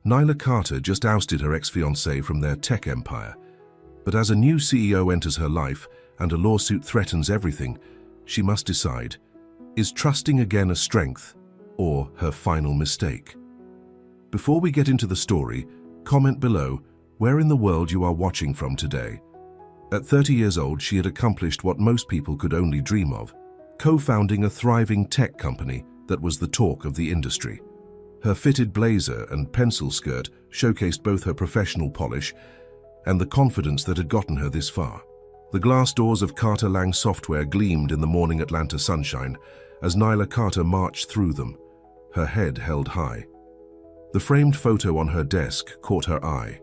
Nyla Carter just ousted her ex-fiancé from their tech empire. But as a new CEO enters her life and a lawsuit threatens everything, she must decide, is trusting again a strength or her final mistake? Before we get into the story, comment below where in the world you are watching from today. At 30 years old, she had accomplished what most people could only dream of, co-founding a thriving tech company that was the talk of the industry. Her fitted blazer and pencil skirt showcased both her professional polish and the confidence that had gotten her this far. The glass doors of Carter Lang Software gleamed in the morning Atlanta sunshine as Nyla Carter marched through them, her head held high. The framed photo on her desk caught her eye.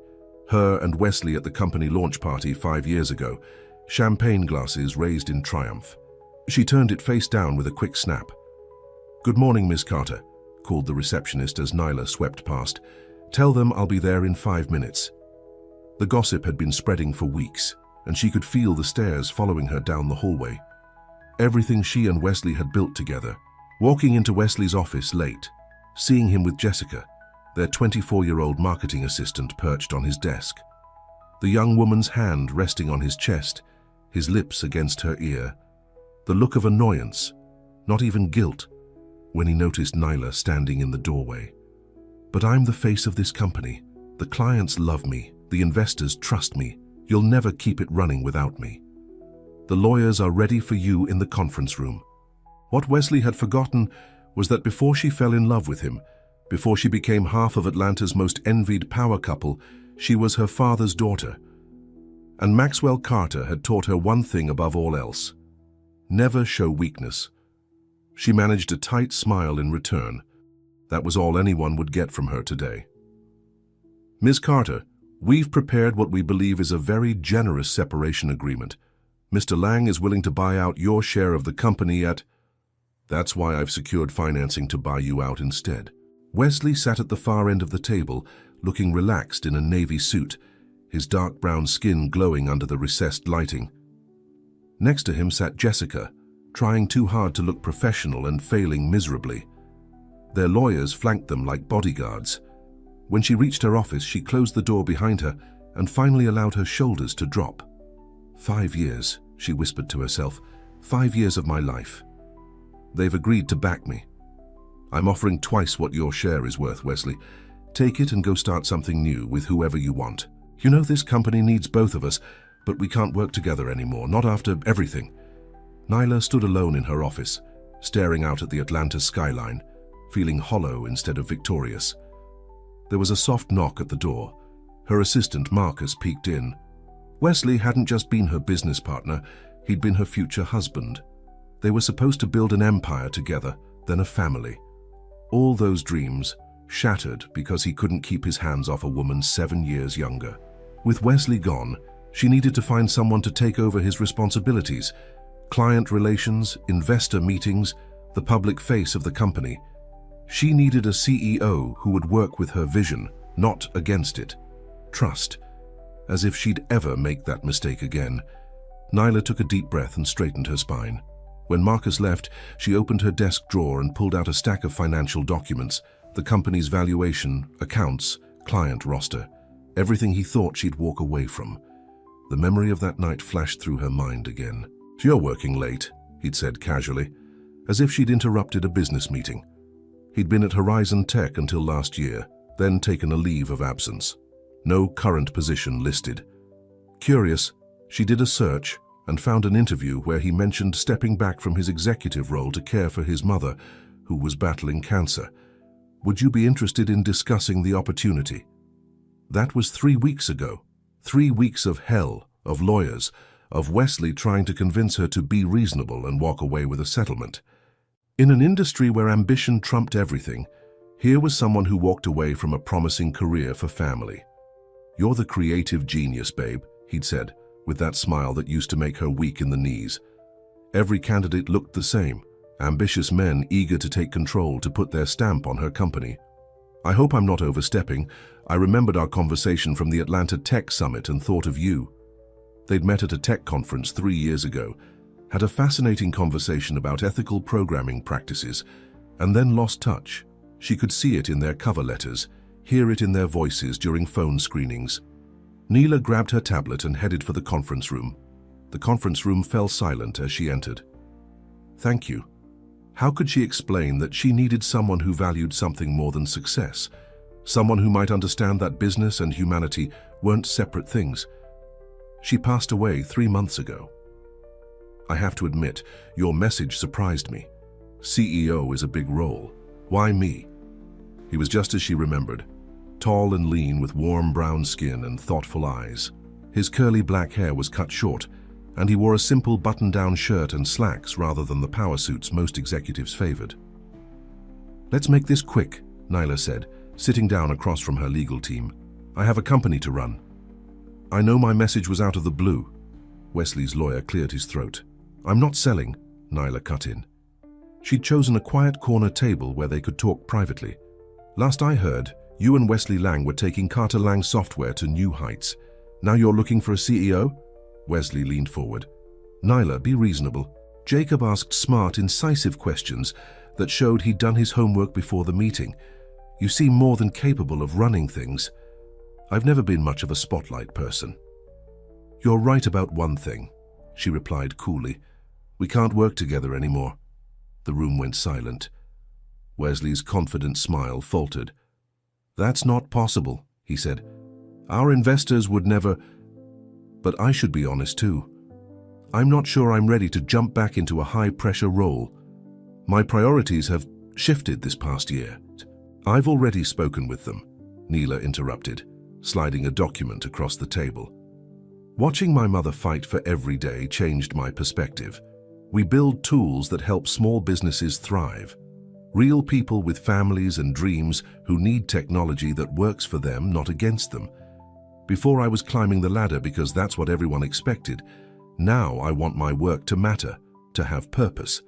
Her and Wesley at the company launch party 5 years ago, champagne glasses raised in triumph. She turned it face down with a quick snap. "Good morning, Miss Carter," called the receptionist as Nyla swept past. "Tell them I'll be there in 5 minutes." The gossip had been spreading for weeks, and she could feel the stares following her down the hallway. Everything she and Wesley had built together. Walking into Wesley's office late, seeing him with Jessica, their 24-year-old marketing assistant perched on his desk. The young woman's hand resting on his chest, his lips against her ear. The look of annoyance, not even guilt, when he noticed Nyla standing in the doorway. "But I'm the face of this company. The clients love me. The investors trust me. You'll never keep it running without me. The lawyers are ready for you in the conference room." What Wesley had forgotten was that before she fell in love with him, before she became half of Atlanta's most envied power couple, she was her father's daughter. And Maxwell Carter had taught her one thing above all else: never show weakness. She managed a tight smile in return. That was all anyone would get from her today. "Ms. Carter, we've prepared what we believe is a very generous separation agreement. Mr. Lang is willing to buy out your share of the company at... That's why I've secured financing to buy you out instead." Wesley sat at the far end of the table, looking relaxed in a navy suit, his dark brown skin glowing under the recessed lighting. Next to him sat Jessica, trying too hard to look professional and failing miserably. Their lawyers flanked them like bodyguards. When she reached her office, she closed the door behind her and finally allowed her shoulders to drop. 5 years, she whispered to herself, 5 years of my life. They've agreed to back me. I'm offering twice what your share is worth, Wesley. Take it and go start something new with whoever you want. You know, this company needs both of us, but we can't work together anymore, not after everything. Nyla stood alone in her office, staring out at the Atlanta skyline, feeling hollow instead of victorious. There was a soft knock at the door. Her assistant, Marcus, peeked in. Wesley hadn't just been her business partner, he'd been her future husband. They were supposed to build an empire together, then a family. All those dreams shattered because he couldn't keep his hands off a woman 7 years younger. With Wesley gone, she needed to find someone to take over his responsibilities: client relations, investor meetings, the public face of the company. She needed a CEO who would work with her vision, not against it. Trust. As if she'd ever make that mistake again. Nyla took a deep breath and straightened her spine. When Marcus left, she opened her desk drawer and pulled out a stack of financial documents, the company's valuation, accounts, client roster, everything he thought she'd walk away from. The memory of that night flashed through her mind again. "You're working late," he'd said casually, as if she'd interrupted a business meeting. He'd been at Horizon Tech until last year, then taken a leave of absence. No current position listed. Curious, she did a search and found an interview where he mentioned stepping back from his executive role to care for his mother, who was battling cancer. "Would you be interested in discussing the opportunity?" That was 3 weeks ago. 3 weeks of hell, of lawyers, of Wesley trying to convince her to be reasonable and walk away with a settlement. In an industry where ambition trumped everything, here was someone who walked away from a promising career for family. "You're the creative genius, babe," he'd said, with that smile that used to make her weak in the knees. Every candidate looked the same, ambitious men eager to take control, to put their stamp on her company. "I hope I'm not overstepping. I remembered our conversation from the Atlanta Tech Summit and thought of you." They'd met at a tech conference 3 years ago, had a fascinating conversation about ethical programming practices, and then lost touch. She could see it in their cover letters. hear it in their voices during phone screenings. Neela grabbed her tablet and headed for the conference room. The conference room fell silent as she entered. Thank you. How could she explain that she needed someone who valued something more than success? Someone who might understand that business and humanity weren't separate things. She passed away 3 months ago. I have to admit, your message surprised me. CEO is a big role. Why me? He was just as she remembered, tall and lean with warm brown skin and thoughtful eyes. His curly black hair was cut short, and he wore a simple button-down shirt and slacks rather than the power suits most executives favored. Let's make this quick, Neela said, sitting down across from her legal team. I have a company to run. I know my message was out of the blue. Wesley's lawyer cleared his throat. I'm not selling, Neela cut in. She'd chosen a quiet corner table where they could talk privately. Last I heard, you and Wesley Lang were taking Carter Lang Software to new heights. Now you're looking for a CEO? Wesley leaned forward. Neela, be reasonable. Jacob asked smart, incisive questions that showed he'd done his homework before the meeting. You seem more than capable of running things. I've never been much of a spotlight person. You're right about one thing, she replied coolly. We can't work together anymore. The room went silent. Wesley's confident smile faltered. That's not possible, he said. Our investors would never... But I should be honest too. I'm not sure I'm ready to jump back into a high-pressure role. My priorities have shifted this past year. I've already spoken with them, Neela interrupted, sliding a document across the table. Watching my mother fight for every day changed my perspective. We build tools that help small businesses thrive. Real people with families and dreams who need technology that works for them, not against them. Before I was climbing the ladder because that's what everyone expected. Now I want my work to matter, to have purpose.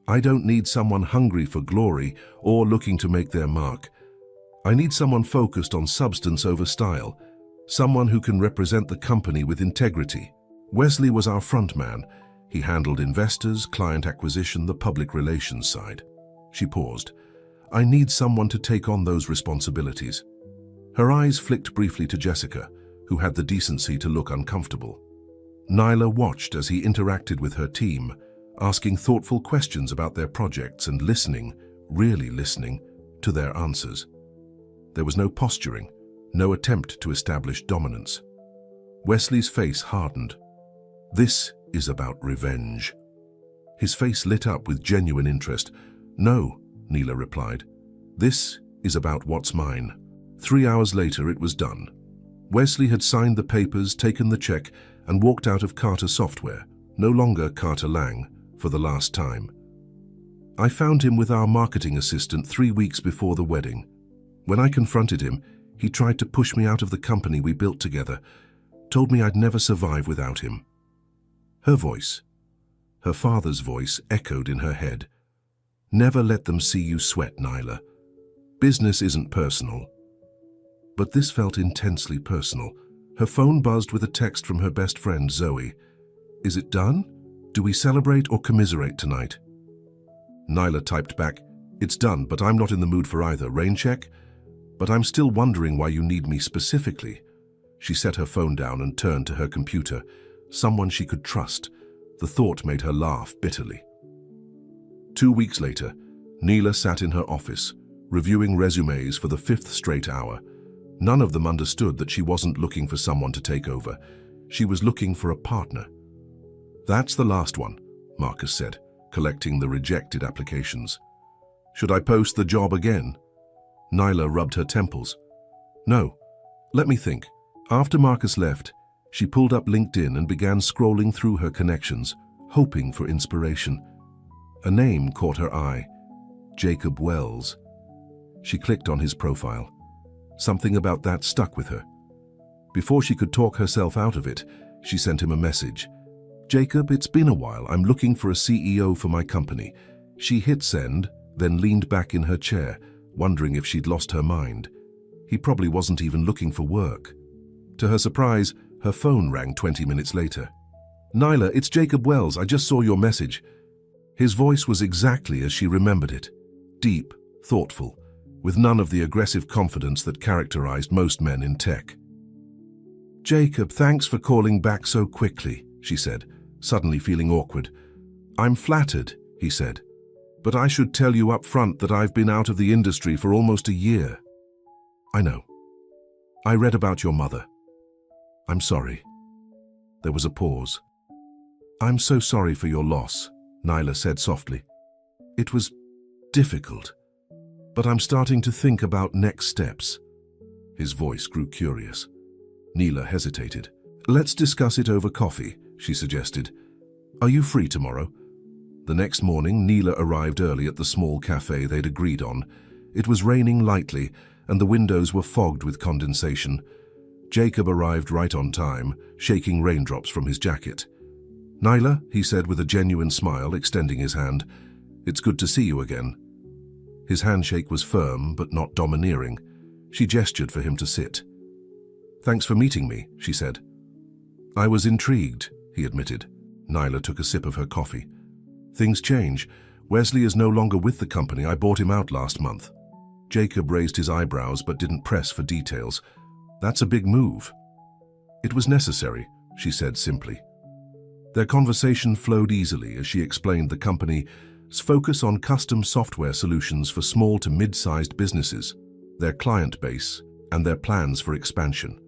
I don't need someone hungry for glory or looking to make their mark. I need someone focused on substance over style, someone who can represent the company with integrity. Wesley was our front man. He handled investors, client acquisition, the public relations side. She paused. I need someone to take on those responsibilities. Her eyes flicked briefly to Jessica, who had the decency to look uncomfortable. Neela watched as he interacted with her team, asking thoughtful questions about their projects and listening, really listening, to their answers. There was no posturing, no attempt to establish dominance. Wesley's face hardened. This is about revenge. His face lit up with genuine interest. No, Neela replied. This is about what's mine. 3 hours later, it was done. Wesley had signed the papers, taken the check, and walked out of Carter Software, no longer Carter Lang, for the last time. I found him with our marketing assistant 3 weeks before the wedding. When I confronted him, he tried to push me out of the company we built together, told me I'd never survive without him. Her voice, her father's voice, echoed in her head. Never let them see you sweat, Neela. Business isn't personal. But this felt intensely personal. Her phone buzzed with a text from her best friend, Zoe. Is it done? Do we celebrate or commiserate tonight? Neela typed back, It's done, but I'm not in the mood for either. Rain check? But I'm still wondering why you need me specifically. She set her phone down and turned to her computer. Someone she could trust. The thought made her laugh bitterly. 2 weeks later, Neela sat in her office, reviewing resumes for the 5th straight hour. None of them understood that she wasn't looking for someone to take over. She was looking for a partner. That's the last one, Marcus said, collecting the rejected applications. Should I post the job again? Neela rubbed her temples. No, let me think. After Marcus left, she pulled up LinkedIn and began scrolling through her connections, hoping for inspiration. A name caught her eye, Jacob Wells. She clicked on his profile. Something about that stuck with her. Before she could talk herself out of it, she sent him a message. Jacob, it's been a while. I'm looking for a CEO for my company. She hit send, then leaned back in her chair, wondering if she'd lost her mind. He probably wasn't even looking for work. To her surprise, her phone rang 20 minutes later. Neela, it's Jacob Wells. I just saw your message. His voice was exactly as she remembered it. Deep, thoughtful, with none of the aggressive confidence that characterized most men in tech. "Jacob, thanks for calling back so quickly," she said, suddenly feeling awkward. "I'm flattered," he said, "but I should tell you up front that I've been out of the industry for almost a year." "I know. I read about your mother. I'm sorry." There was a pause. "I'm so sorry for your loss," Nyla said softly. "It was difficult, but I'm starting to think about next steps." His voice grew curious. Nyla hesitated. "Let's discuss it over coffee," she suggested. "Are you free tomorrow?" The next morning, Nyla arrived early at the small cafe they'd agreed on. It was raining lightly, and the windows were fogged with condensation. Jacob arrived right on time, shaking raindrops from his jacket. "Nyla," he said with a genuine smile, extending his hand. "It's good to see you again." His handshake was firm, but not domineering. She gestured for him to sit. "Thanks for meeting me," she said. "I was intrigued," he admitted. Nyla took a sip of her coffee. "Things change. Wesley is no longer with the company. I bought him out last month." Jacob raised his eyebrows but didn't press for details. "That's a big move." "It was necessary," she said simply. Their conversation flowed easily as she explained the company's focus on custom software solutions for small to mid-sized businesses, their client base, and their plans for expansion.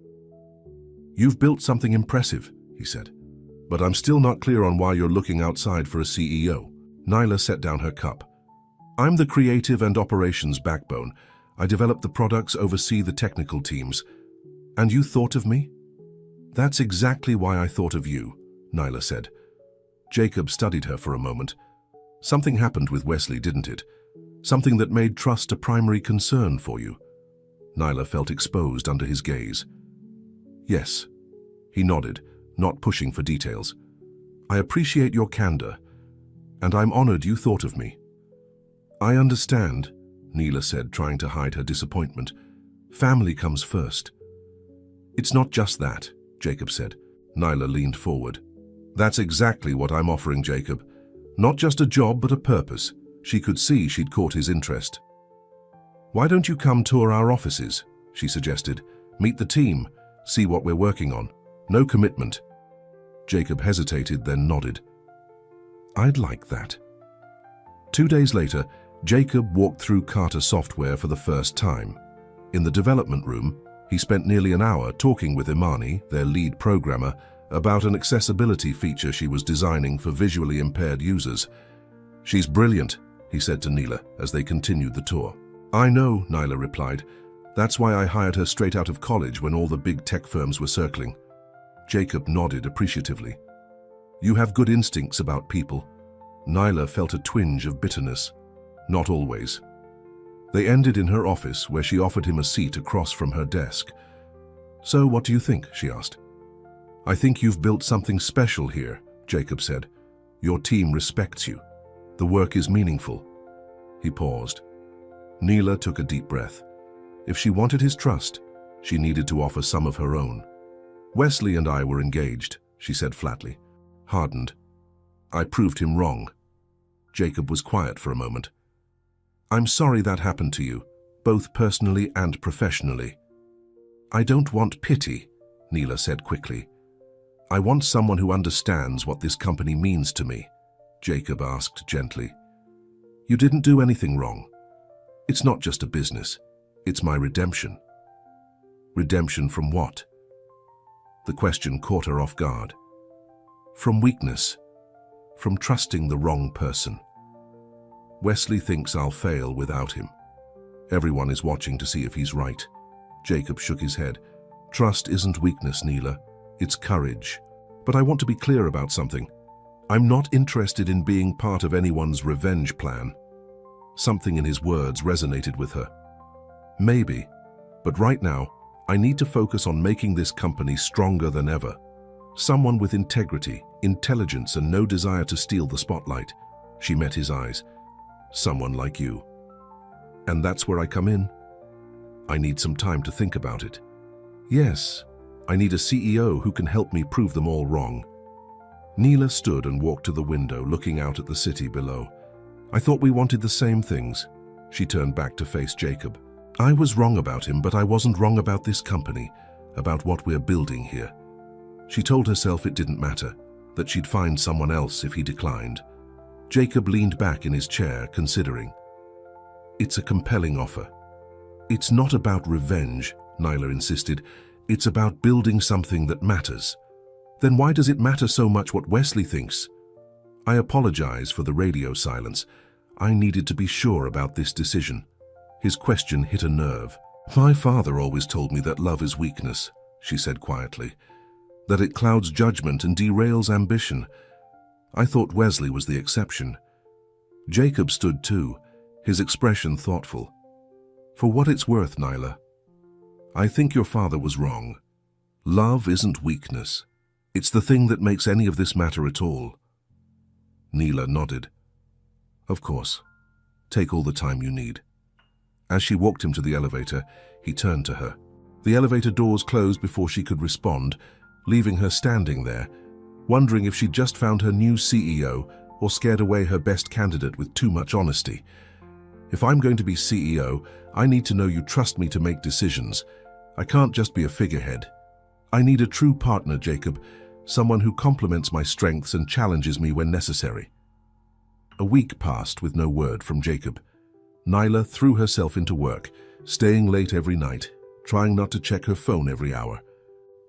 "You've built something impressive," he said, "but I'm still not clear on why you're looking outside for a CEO." Nyla set down her cup. "I'm the creative and operations backbone. I develop the products, oversee the technical teams. And you thought of me?" "That's exactly why I thought of you," Nyla said. Jacob studied her for a moment. "Something happened with Wesley, didn't it? Something that made trust a primary concern for you?" Nyla felt exposed under his gaze. "Yes." He nodded, not pushing for details. "I appreciate your candor, and I'm honored you thought of me." "I understand," Nyla said, trying to hide her disappointment. "Family comes first." "It's not just that," Jacob said. Nyla leaned forward. "That's exactly what I'm offering, Jacob. Not just a job, but a purpose." She could see she'd caught his interest. "Why don't you come tour our offices?" she suggested. "Meet the team, see what we're working on. No commitment." Jacob hesitated, then nodded. "I'd like that." 2 days later, Jacob walked through Carter Software for the first time. In the development room, he spent nearly an hour talking with Imani, their lead programmer, about an accessibility feature she was designing for visually impaired users. "She's brilliant," he said to Nyla as they continued the tour. "I know," Nyla replied. "That's why I hired her straight out of college when all the big tech firms were circling." Jacob nodded appreciatively. "You have good instincts about people." Nyla felt a twinge of bitterness. Not always. They ended in her office, where she offered him a seat across from her desk. "So what do you think?" she asked. "I think you've built something special here," Jacob said. "Your team respects you. The work is meaningful." He paused. Nyla took a deep breath. If she wanted his trust, she needed to offer some of her own. "Wesley and I were engaged," she said flatly. Hardened. "I proved him wrong." Jacob was quiet for a moment. "I'm sorry that happened to you, both personally and professionally." "I don't want pity," Nyla said quickly. "I want someone who understands what this company means to me," Jacob asked gently. "You didn't do anything wrong. It's not just a business. It's my redemption." "Redemption from what?" The question caught her off guard. "From weakness. From trusting the wrong person. Wesley thinks I'll fail without him. Everyone is watching to see if he's right." Jacob shook his head. "Trust isn't weakness, Nyla. It's courage. But I want to be clear about something. I'm not interested in being part of anyone's revenge plan." Something in his words resonated with her. "Maybe, but right now, I need to focus on making this company stronger than ever. Someone with integrity, intelligence, and no desire to steal the spotlight." She met his eyes. "Someone like you. And that's where I come in. I need some time to think about it. Yes, I need a CEO who can help me prove them all wrong." Nyla stood and walked to the window, looking out at the city below. "I thought we wanted the same things." She turned back to face Jacob. I was wrong about him, but I wasn't wrong about this company, about what we're building here. She told herself it didn't matter, that she'd find someone else if he declined. Jacob leaned back in his chair, considering. It's a compelling offer. It's not about revenge, Nyla insisted. It's about building something that matters. Then why does it matter so much what Wesley thinks? I apologize for the radio silence. I needed to be sure about this decision. His question hit a nerve. My father always told me that love is weakness, she said quietly, that it clouds judgment and derails ambition. I thought Wesley was the exception. Jacob stood too, his expression thoughtful. For what it's worth, Nyla, I think your father was wrong. Love isn't weakness. It's the thing that makes any of this matter at all. Nyla nodded. Of course. Take all the time you need. As she walked him to the elevator, he turned to her. The elevator doors closed before she could respond, leaving her standing there, wondering if she'd just found her new CEO or scared away her best candidate with too much honesty. If I'm going to be CEO, I need to know you trust me to make decisions. I can't just be a figurehead. I need a true partner, Jacob, someone who complements my strengths and challenges me when necessary. A week passed with no word from Jacob. Nyla threw herself into work, staying late every night, trying not to check her phone every hour.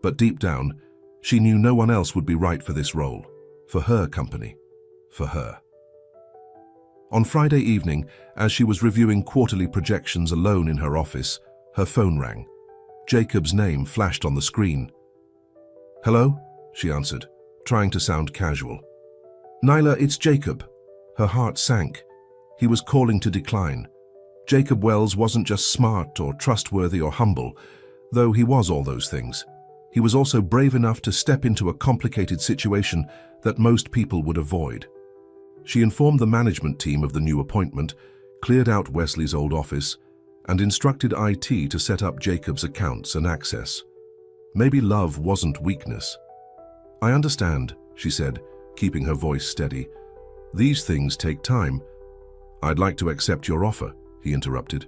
But deep down, she knew no one else would be right for this role, for her company, for her. On Friday evening, as she was reviewing quarterly projections alone in her office, her phone rang. Jacob's name flashed on the screen. Hello? She answered, trying to sound casual. Nyla, it's Jacob. Her heart sank. He was calling to decline. Jacob Wells wasn't just smart or trustworthy or humble, though he was all those things. He was also brave enough to step into a complicated situation that most people would avoid. She informed the management team of the new appointment, cleared out Wesley's old office, and instructed IT to set up Jacob's accounts and access. Maybe love wasn't weakness. I understand, she said, keeping her voice steady. These things take time. I'd like to accept your offer, he interrupted.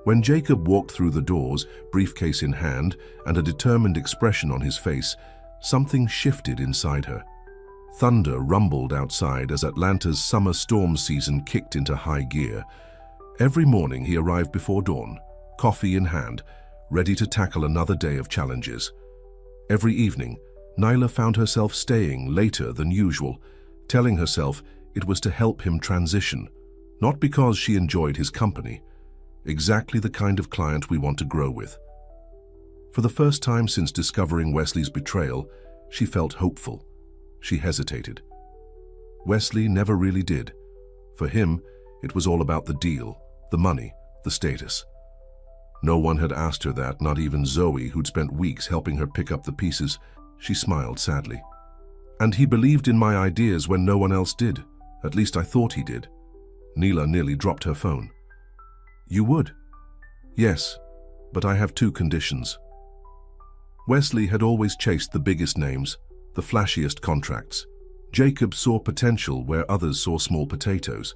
When Jacob walked through the doors, briefcase in hand and a determined expression on his face, something shifted inside her. Thunder rumbled outside as Atlanta's summer storm season kicked into high gear. Every morning he arrived before dawn, coffee in hand, ready to tackle another day of challenges. Every evening, Nyla found herself staying later than usual, telling herself it was to help him transition, not because she enjoyed his company. Exactly the kind of client we want to grow with. For the first time since discovering Wesley's betrayal, she felt hopeful. She hesitated. Wesley never really did. For him, it was all about the deal, the money, the status. No one had asked her that, not even Zoe, who'd spent weeks helping her pick up the pieces. She smiled sadly. And he believed in my ideas when no one else did. At least I thought he did. Nyla nearly dropped her phone. You would? Yes, but I have two conditions. Wesley had always chased the biggest names, the flashiest contracts. Jacob saw potential where others saw small potatoes.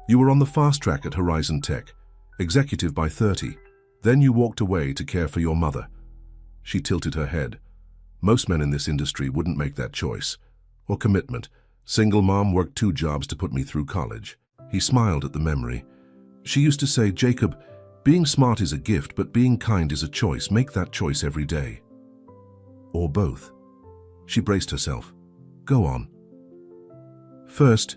You were on the fast track at Horizon Tech, executive by 30. Then you walked away to care for your mother. She tilted her head. Most men in this industry wouldn't make that choice. Or commitment. Single mom, worked 2 jobs to put me through college. He smiled at the memory. She used to say, Jacob, being smart is a gift, but being kind is a choice. Make that choice every day. Or both. She braced herself. Go on. First,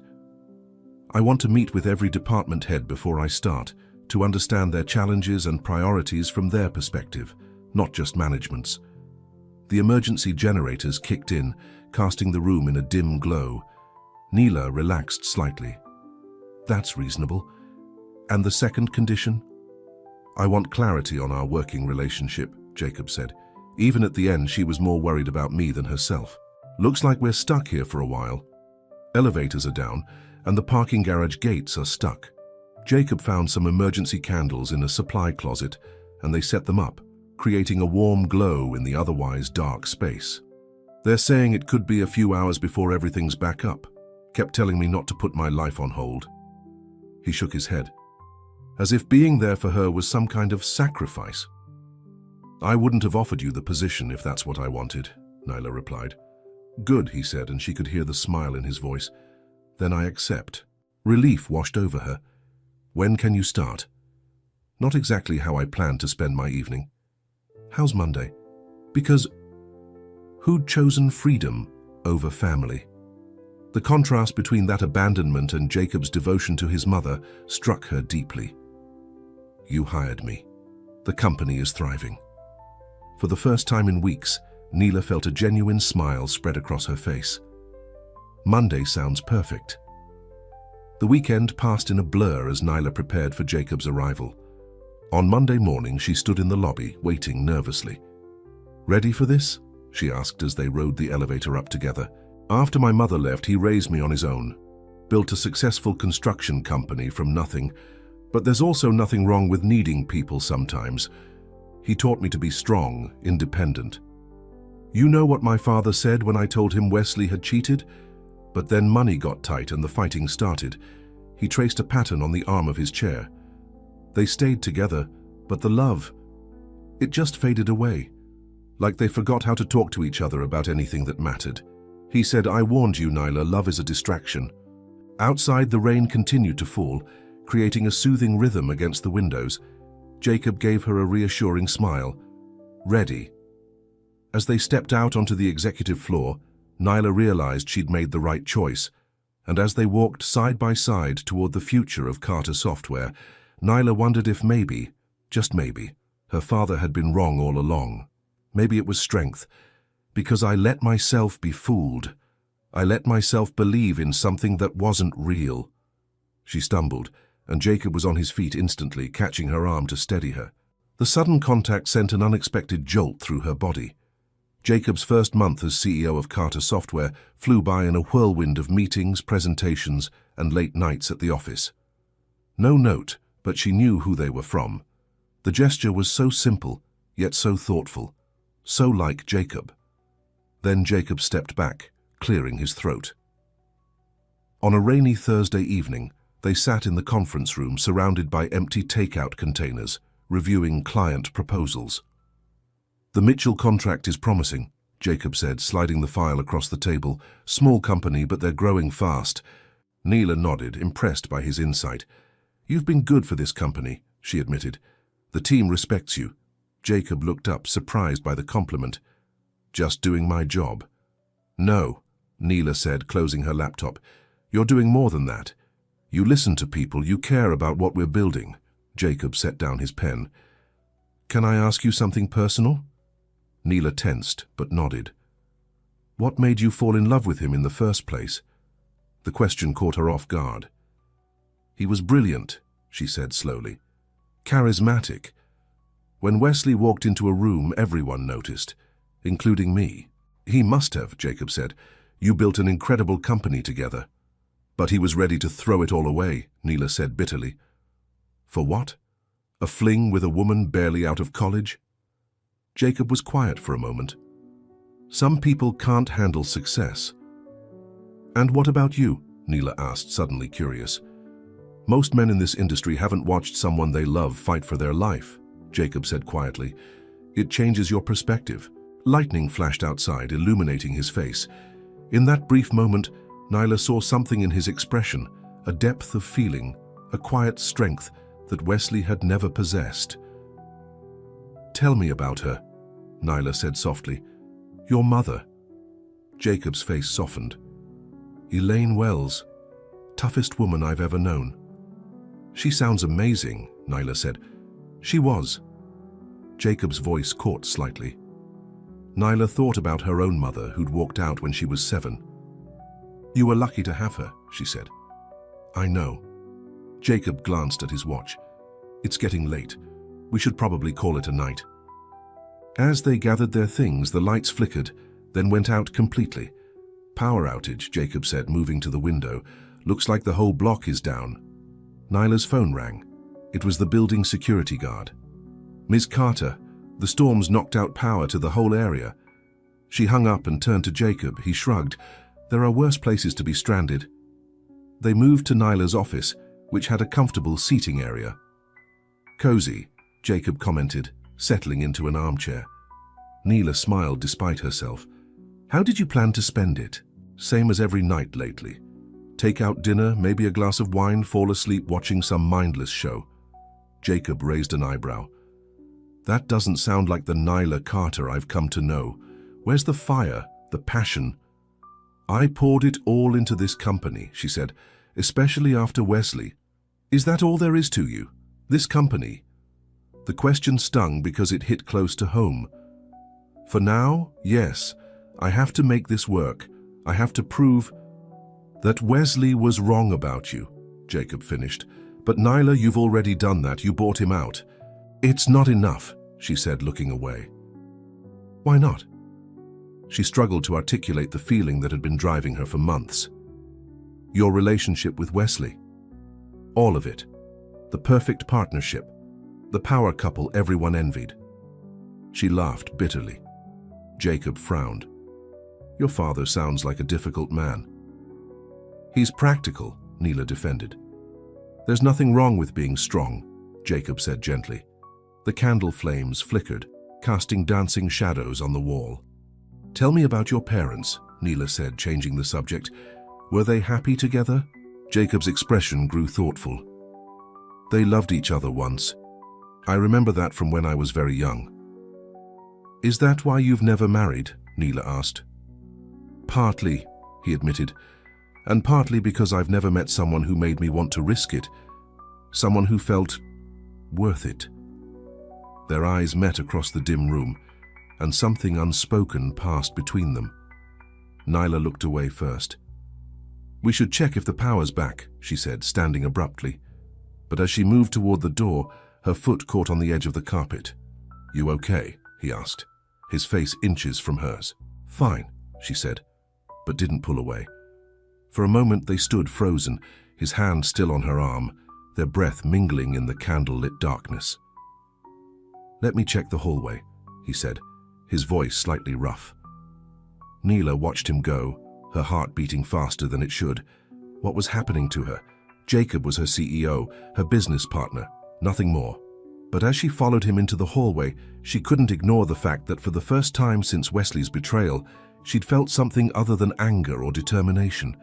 I want to meet with every department head before I start, to understand their challenges and priorities from their perspective, not just management's. The emergency generators kicked in, casting the room in a dim glow. Nyla relaxed slightly. That's reasonable. And the second condition? I want clarity on our working relationship, Jacob said. Even at the end, she was more worried about me than herself. Looks like we're stuck here for a while. Elevators are down, and the parking garage gates are stuck. Jacob found some emergency candles in a supply closet, and they set them up, creating a warm glow in the otherwise dark space. They're saying it could be a few hours before everything's back up. Kept telling me not to put my life on hold. He shook his head. as if being there for her was some kind of sacrifice. "I wouldn't have offered you the position if that's what I wanted," Nyla replied. "Good," he said, and she could hear the smile in his voice. "Then I accept." Relief washed over her. "When can you start?" "Not exactly how I planned to spend my evening." "How's Monday?" Because who'd chosen freedom over family? The contrast between that abandonment and Jacob's devotion to his mother struck her deeply. "You hired me. The company is thriving." For the first time in weeks, Nyla felt a genuine smile spread across her face. Monday sounds perfect. The weekend passed in a blur as Nyla prepared for Jacob's arrival. On Monday morning, she stood in the lobby, waiting nervously. "Ready for this?" she asked as they rode the elevator up together. "After my mother left, he raised me on his own. Built a successful construction company from nothing. But there's also nothing wrong with needing people sometimes. He taught me to be strong, independent. You know what my father said when I told him Wesley had cheated? But then money got tight and the fighting started. He traced a pattern on the arm of his chair. They stayed together, but the love, it just faded away. Like they forgot how to talk to each other about anything that mattered. He said, 'I warned you, Nyla, love is a distraction.'" Outside, the rain continued to fall, creating a soothing rhythm against the windows. Jacob gave her a reassuring smile. "Ready." As they stepped out onto the executive floor, Nyla realized she'd made the right choice, and as they walked side by side toward the future of Carter Software, Nyla wondered if maybe, just maybe, her father had been wrong all along. Maybe it was strength. "Because I let myself be fooled. I let myself believe in something that wasn't real." She stumbled, and Jacob was on his feet instantly, catching her arm to steady her. The sudden contact sent an unexpected jolt through her body. Jacob's first month as CEO of Carter Software flew by in a whirlwind of meetings, presentations, and late nights at the office. No note, but she knew who they were from. The gesture was so simple, yet so thoughtful, so like Jacob. Then Jacob stepped back, clearing his throat. On a rainy Thursday evening, they sat in the conference room surrounded by empty takeout containers, reviewing client proposals. "The Mitchell contract is promising," Jacob said, sliding the file across the table. "Small company, but they're growing fast." Nyla nodded, impressed by his insight. "You've been good for this company," she admitted. "The team respects you." Jacob looked up, surprised by the compliment. "Just doing my job." "No," Nyla said, closing her laptop. "You're doing more than that. You listen to people, you care about what we're building." Jacob set down his pen. "Can I ask you something personal?" Nyla tensed, but nodded. "What made you fall in love with him in the first place?" The question caught her off guard. "He was brilliant," she said slowly. "Charismatic. When Wesley walked into a room, everyone noticed, including me." "He must have," Jacob said. "You built an incredible company together." "But he was ready to throw it all away," Nyla said bitterly. "For what? A fling with a woman barely out of college?" Jacob was quiet for a moment. "Some people can't handle success." "And what about you?" Nyla asked, suddenly curious. "Most men in this industry haven't watched someone they love fight for their life," Jacob said quietly. "It changes your perspective." Lightning flashed outside, illuminating his face. In that brief moment, Nyla saw something in his expression, a depth of feeling, a quiet strength that Wesley had never possessed. "Tell me about her," Nyla said softly. "Your mother." Jacob's face softened. "Elaine Wells, toughest woman I've ever known." "She sounds amazing," Nyla said. "She was." Jacob's voice caught slightly. Nyla thought about her own mother, who'd walked out when she was 7. "You were lucky to have her," she said. "I know." Jacob glanced at his watch. "It's getting late. We should probably call it a night." As they gathered their things, the lights flickered, then went out completely. "Power outage," Jacob said, moving to the window. "Looks like the whole block is down." Nyla's phone rang. It was the building security guard. "Ms. Carter, the storm's knocked out power to the whole area." She hung up and turned to Jacob. He shrugged. "There are worse places to be stranded." They moved to Nyla's office, which had a comfortable seating area. Cozy, Jacob commented, settling into an armchair. Neela smiled despite herself. How did you plan to spend it? Same as every night lately. Take out dinner, maybe a glass of wine, fall asleep watching some mindless show. Jacob raised an eyebrow. That doesn't sound like the Nyla Carter I've come to know. Where's the fire, the passion? I poured it all into this company, she said, especially after Wesley. Is that all there is to you? This company? The question stung because it hit close to home. For now, yes. I have to make this work. I have to prove that Wesley was wrong about you, Jacob finished. But Nyla, you've already done that. You bought him out. It's not enough, she said, looking away. Why not? She struggled to articulate the feeling that had been driving her for months. Your relationship with Wesley. All of it. The perfect partnership. The power couple everyone envied. She laughed bitterly. Jacob frowned. Your father sounds like a difficult man. He's practical, Neela defended. There's nothing wrong with being strong, Jacob said gently. The candle flames flickered, casting dancing shadows on the wall. Tell me about your parents, Neela said, changing the subject. Were they happy together? Jacob's expression grew thoughtful. They loved each other once. I remember that from when I was very young. Is that why you've never married? Neela asked. Partly, he admitted, and partly because I've never met someone who made me want to risk it, someone who felt worth it. Their eyes met across the dim room, and something unspoken passed between them. Nyla looked away first. We should check if the power's back, she said, standing abruptly. But as she moved toward the door, her foot caught on the edge of the carpet. You okay? He asked, his face inches from hers. Fine, she said, but didn't pull away. For a moment they stood frozen, his hand still on her arm, their breath mingling in the candle-lit darkness. Let me check the hallway, he said, his voice slightly rough. Neela watched him go, her heart beating faster than it should. What was happening to her? Jacob was her CEO, her business partner, nothing more. But as she followed him into the hallway, she couldn't ignore the fact that for the first time since Wesley's betrayal, she'd felt something other than anger or determination.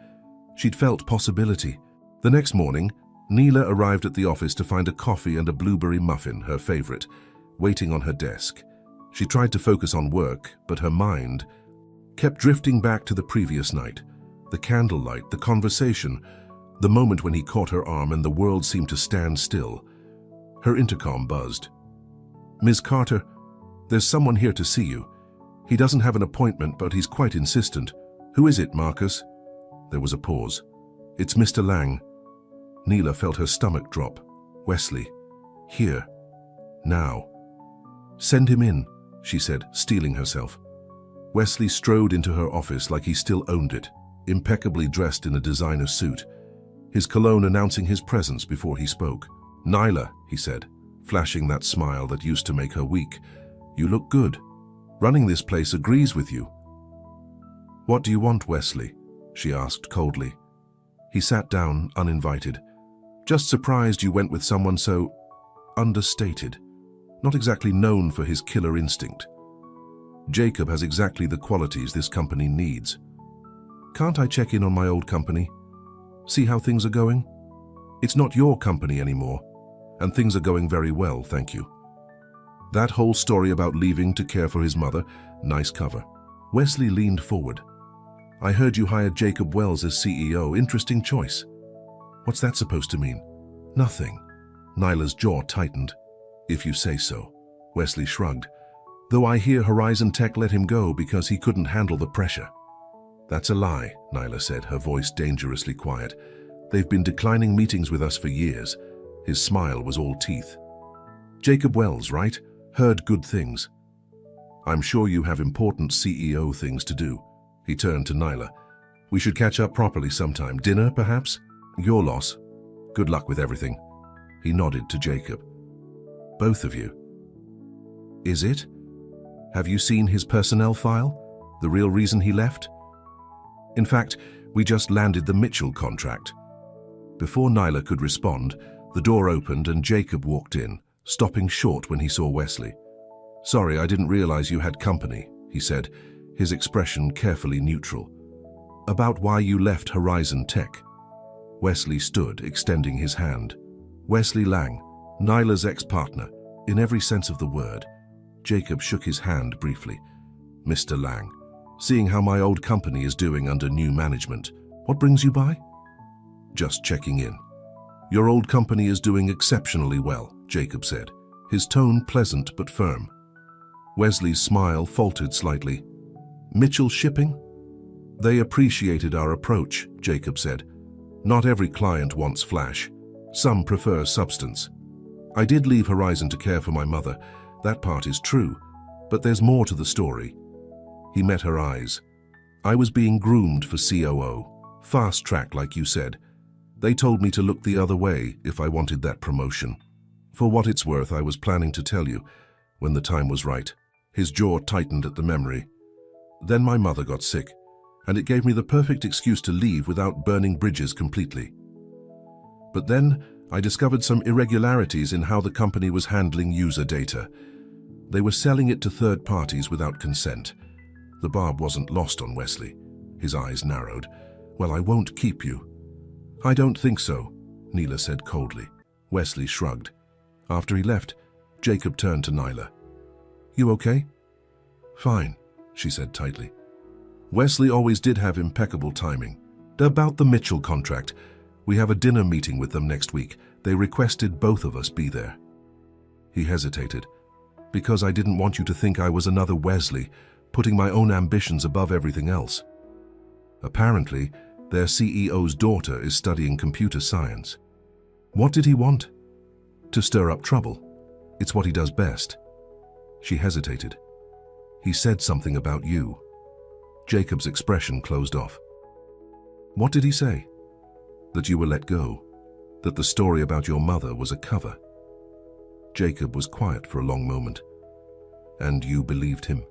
She'd felt possibility. The next morning, Neela arrived at the office to find a coffee and a blueberry muffin, her favorite, waiting on her desk. She tried to focus on work, but her mind kept drifting back to the previous night. The candlelight, the conversation, the moment when he caught her arm and the world seemed to stand still. Her intercom buzzed. Ms. Carter, there's someone here to see you. He doesn't have an appointment, but he's quite insistent. Who is it, Marcus? There was a pause. It's Mr. Lang. Neela felt her stomach drop. Wesley. Here. Now. Send him in, she said, steeling herself. Wesley strode into her office like he still owned it, impeccably dressed in a designer suit, his cologne announcing his presence before he spoke. Nyla, he said, flashing that smile that used to make her weak. You look good. Running this place agrees with you. What do you want, Wesley? She asked coldly. He sat down, uninvited. Just surprised you went with someone so understated, not exactly known for his killer instinct. Jacob has exactly the qualities this company needs. Can't I check in on my old company? See how things are going? It's not your company anymore, and things are going very well, thank you. That whole story about leaving to care for his mother, nice cover. Wesley leaned forward. I heard you hired Jacob Wells as CEO. Interesting choice. What's that supposed to mean? Nothing. Nyla's jaw tightened. If you say so. Wesley shrugged. Though I hear Horizon Tech let him go because he couldn't handle the pressure. That's a lie, Nyla said, her voice dangerously quiet. They've been declining meetings with us for years. His smile was all teeth. Jacob Wells, right? Heard good things. I'm sure you have important CEO things to do. He turned to Nyla. We should catch up properly sometime. Dinner, perhaps? Your loss. Good luck with everything. He nodded to Jacob. Both of you. Is it? Have you seen his personnel file? The real reason he left? In fact, we just landed the Mitchell contract. Before Nyla could respond, the door opened and Jacob walked in, stopping short when he saw Wesley. "Sorry, I didn't realize you had company," he said, his expression carefully neutral. "About why you left Horizon Tech." Wesley stood, extending his hand. Wesley Lang, Nyla's ex-partner, in every sense of the word. Jacob shook his hand briefly. "Mr. Lang, seeing how my old company is doing under new management, what brings you by?" "Just checking in." "Your old company is doing exceptionally well," Jacob said, his tone pleasant but firm. Wesley's smile faltered slightly. "Mitchell Shipping?" "They appreciated our approach," Jacob said. "Not every client wants flash. Some prefer substance. I did leave Horizon to care for my mother. That part is true, but there's more to the story." He met her eyes. "I was being groomed for COO. Fast track, like you said. They told me to look the other way if I wanted that promotion. For what it's worth, I was planning to tell you when the time was right." His jaw tightened at the memory. "Then my mother got sick, and it gave me the perfect excuse to leave without burning bridges completely. But then I discovered some irregularities in how the company was handling user data. They were selling it to third parties without consent." The barb wasn't lost on Wesley. His eyes narrowed. "Well, I won't keep you." "I don't think so," Nyla said coldly. Wesley shrugged. After he left, Jacob turned to Nyla. "You okay?" "Fine," she said tightly. Wesley always did have impeccable timing. "About the Mitchell contract, we have a dinner meeting with them next week. They requested both of us be there." He hesitated. "Because I didn't want you to think I was another Wesley, putting my own ambitions above everything else." Apparently, their CEO's daughter is studying computer science. What did he want? To stir up trouble. It's what he does best. She hesitated. "He said something about you." Jacob's expression closed off. "What did he say?" "That you were let go. That the story about your mother was a cover." Jacob was quiet for a long moment. "And you believed him?"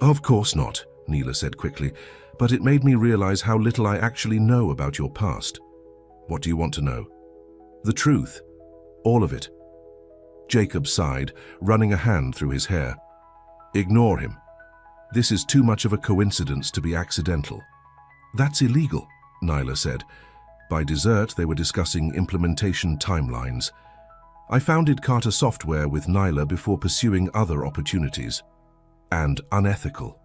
"Of course not," Nyla said quickly, "but it made me realize how little I actually know about your past." "What do you want to know?" "The truth. All of it." Jacob sighed, running a hand through his hair. "Ignore him. This is too much of a coincidence to be accidental." "That's illegal," Nyla said. By dessert, they were discussing implementation timelines. "I founded Carter Software with Nyla before pursuing other opportunities. And unethical.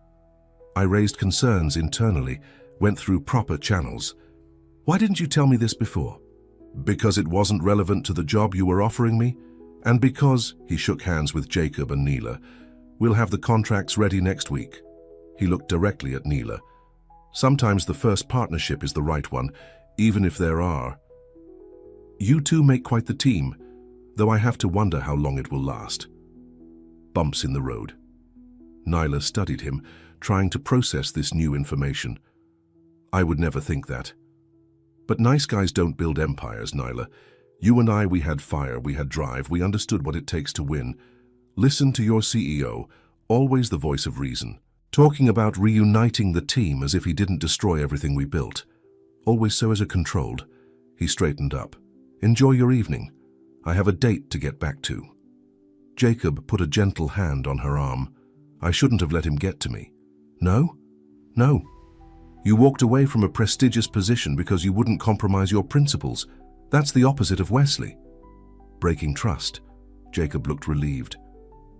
I raised concerns internally, went through proper channels." "Why didn't you tell me this before?" "Because it wasn't relevant to the job you were offering me, and because," he shook hands with Jacob and Nyla, "we'll have the contracts ready next week." He looked directly at Nyla. "Sometimes the first partnership is the right one, even if there are. You two make quite the team, though I have to wonder how long it will last." Bumps in the road. Nyla studied him, trying to process this new information. "I would never think that." "But nice guys don't build empires, Nyla. You and I, we had fire, we had drive, we understood what it takes to win. Listen to your CEO, always the voice of reason, talking about reuniting the team as if he didn't destroy everything we built. Always so as a controlled." He straightened up. "Enjoy your evening. I have a date to get back to." Jacob put a gentle hand on her arm. "I shouldn't have let him get to me." "No? No. You walked away from a prestigious position because you wouldn't compromise your principles. That's the opposite of Wesley." "Breaking trust." Jacob looked relieved.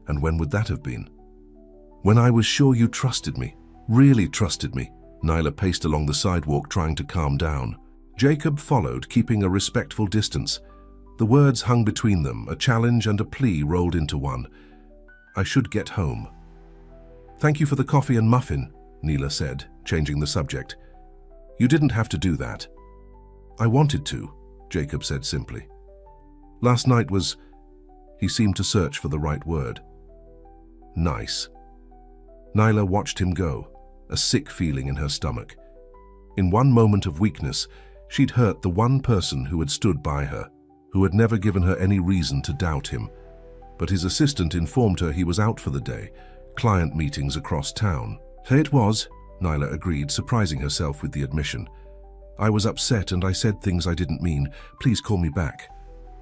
"And when would that have been?" "When I was sure you trusted me, really trusted me." Nyla paced along the sidewalk, trying to calm down. Jacob followed, keeping a respectful distance. The words hung between them, a challenge and a plea rolled into one. "I should get home." "Thank you for the coffee and muffin," Nyla said, changing the subject. "You didn't have to do that." "I wanted to," Jacob said simply. "Last night was..." He seemed to search for the right word. "Nice." Nyla watched him go, a sick feeling in her stomach. In one moment of weakness, she'd hurt the one person who had stood by her, who had never given her any reason to doubt him. But his assistant informed her he was out for the day, client meetings across town. "It was," Nyla agreed, surprising herself with the admission. "I was upset and I said things I didn't mean. Please call me back."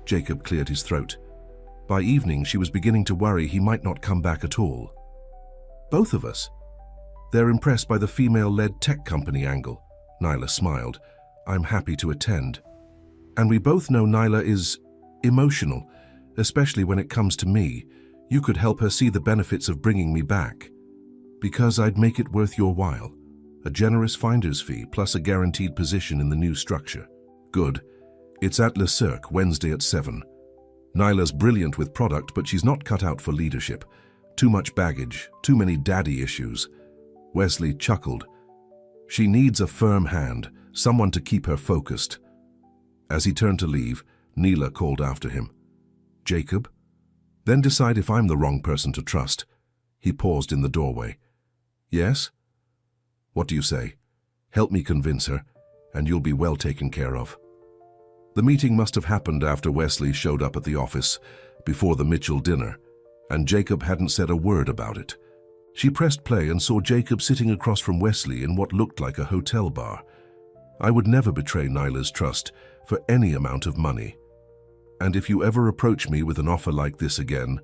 Jacob cleared his throat. By evening, she was beginning to worry he might not come back at all. Both of us. They're impressed by the female-led tech company angle. Nyla smiled. I'm happy to attend. And we both know Nyla is emotional, especially when it comes to me. You could help her see the benefits of bringing me back. Because I'd make it worth your while. A generous finder's fee plus a guaranteed position in the new structure. Good. It's at Le Cirque, Wednesday at 7. Nyla's brilliant with product, but she's not cut out for leadership. Too much baggage, too many daddy issues. Wesley chuckled. She needs a firm hand, someone to keep her focused. As he turned to leave, Nyla called after him. Jacob? Then decide if I'm the wrong person to trust. He paused in the doorway. Yes? What do you say? Help me convince her, and you'll be well taken care of. The meeting must have happened after Wesley showed up at the office, before the Mitchell dinner, and Jacob hadn't said a word about it. She pressed play and saw Jacob sitting across from Wesley in what looked like a hotel bar. I would never betray Nyla's trust for any amount of money. And if you ever approach me with an offer like this again,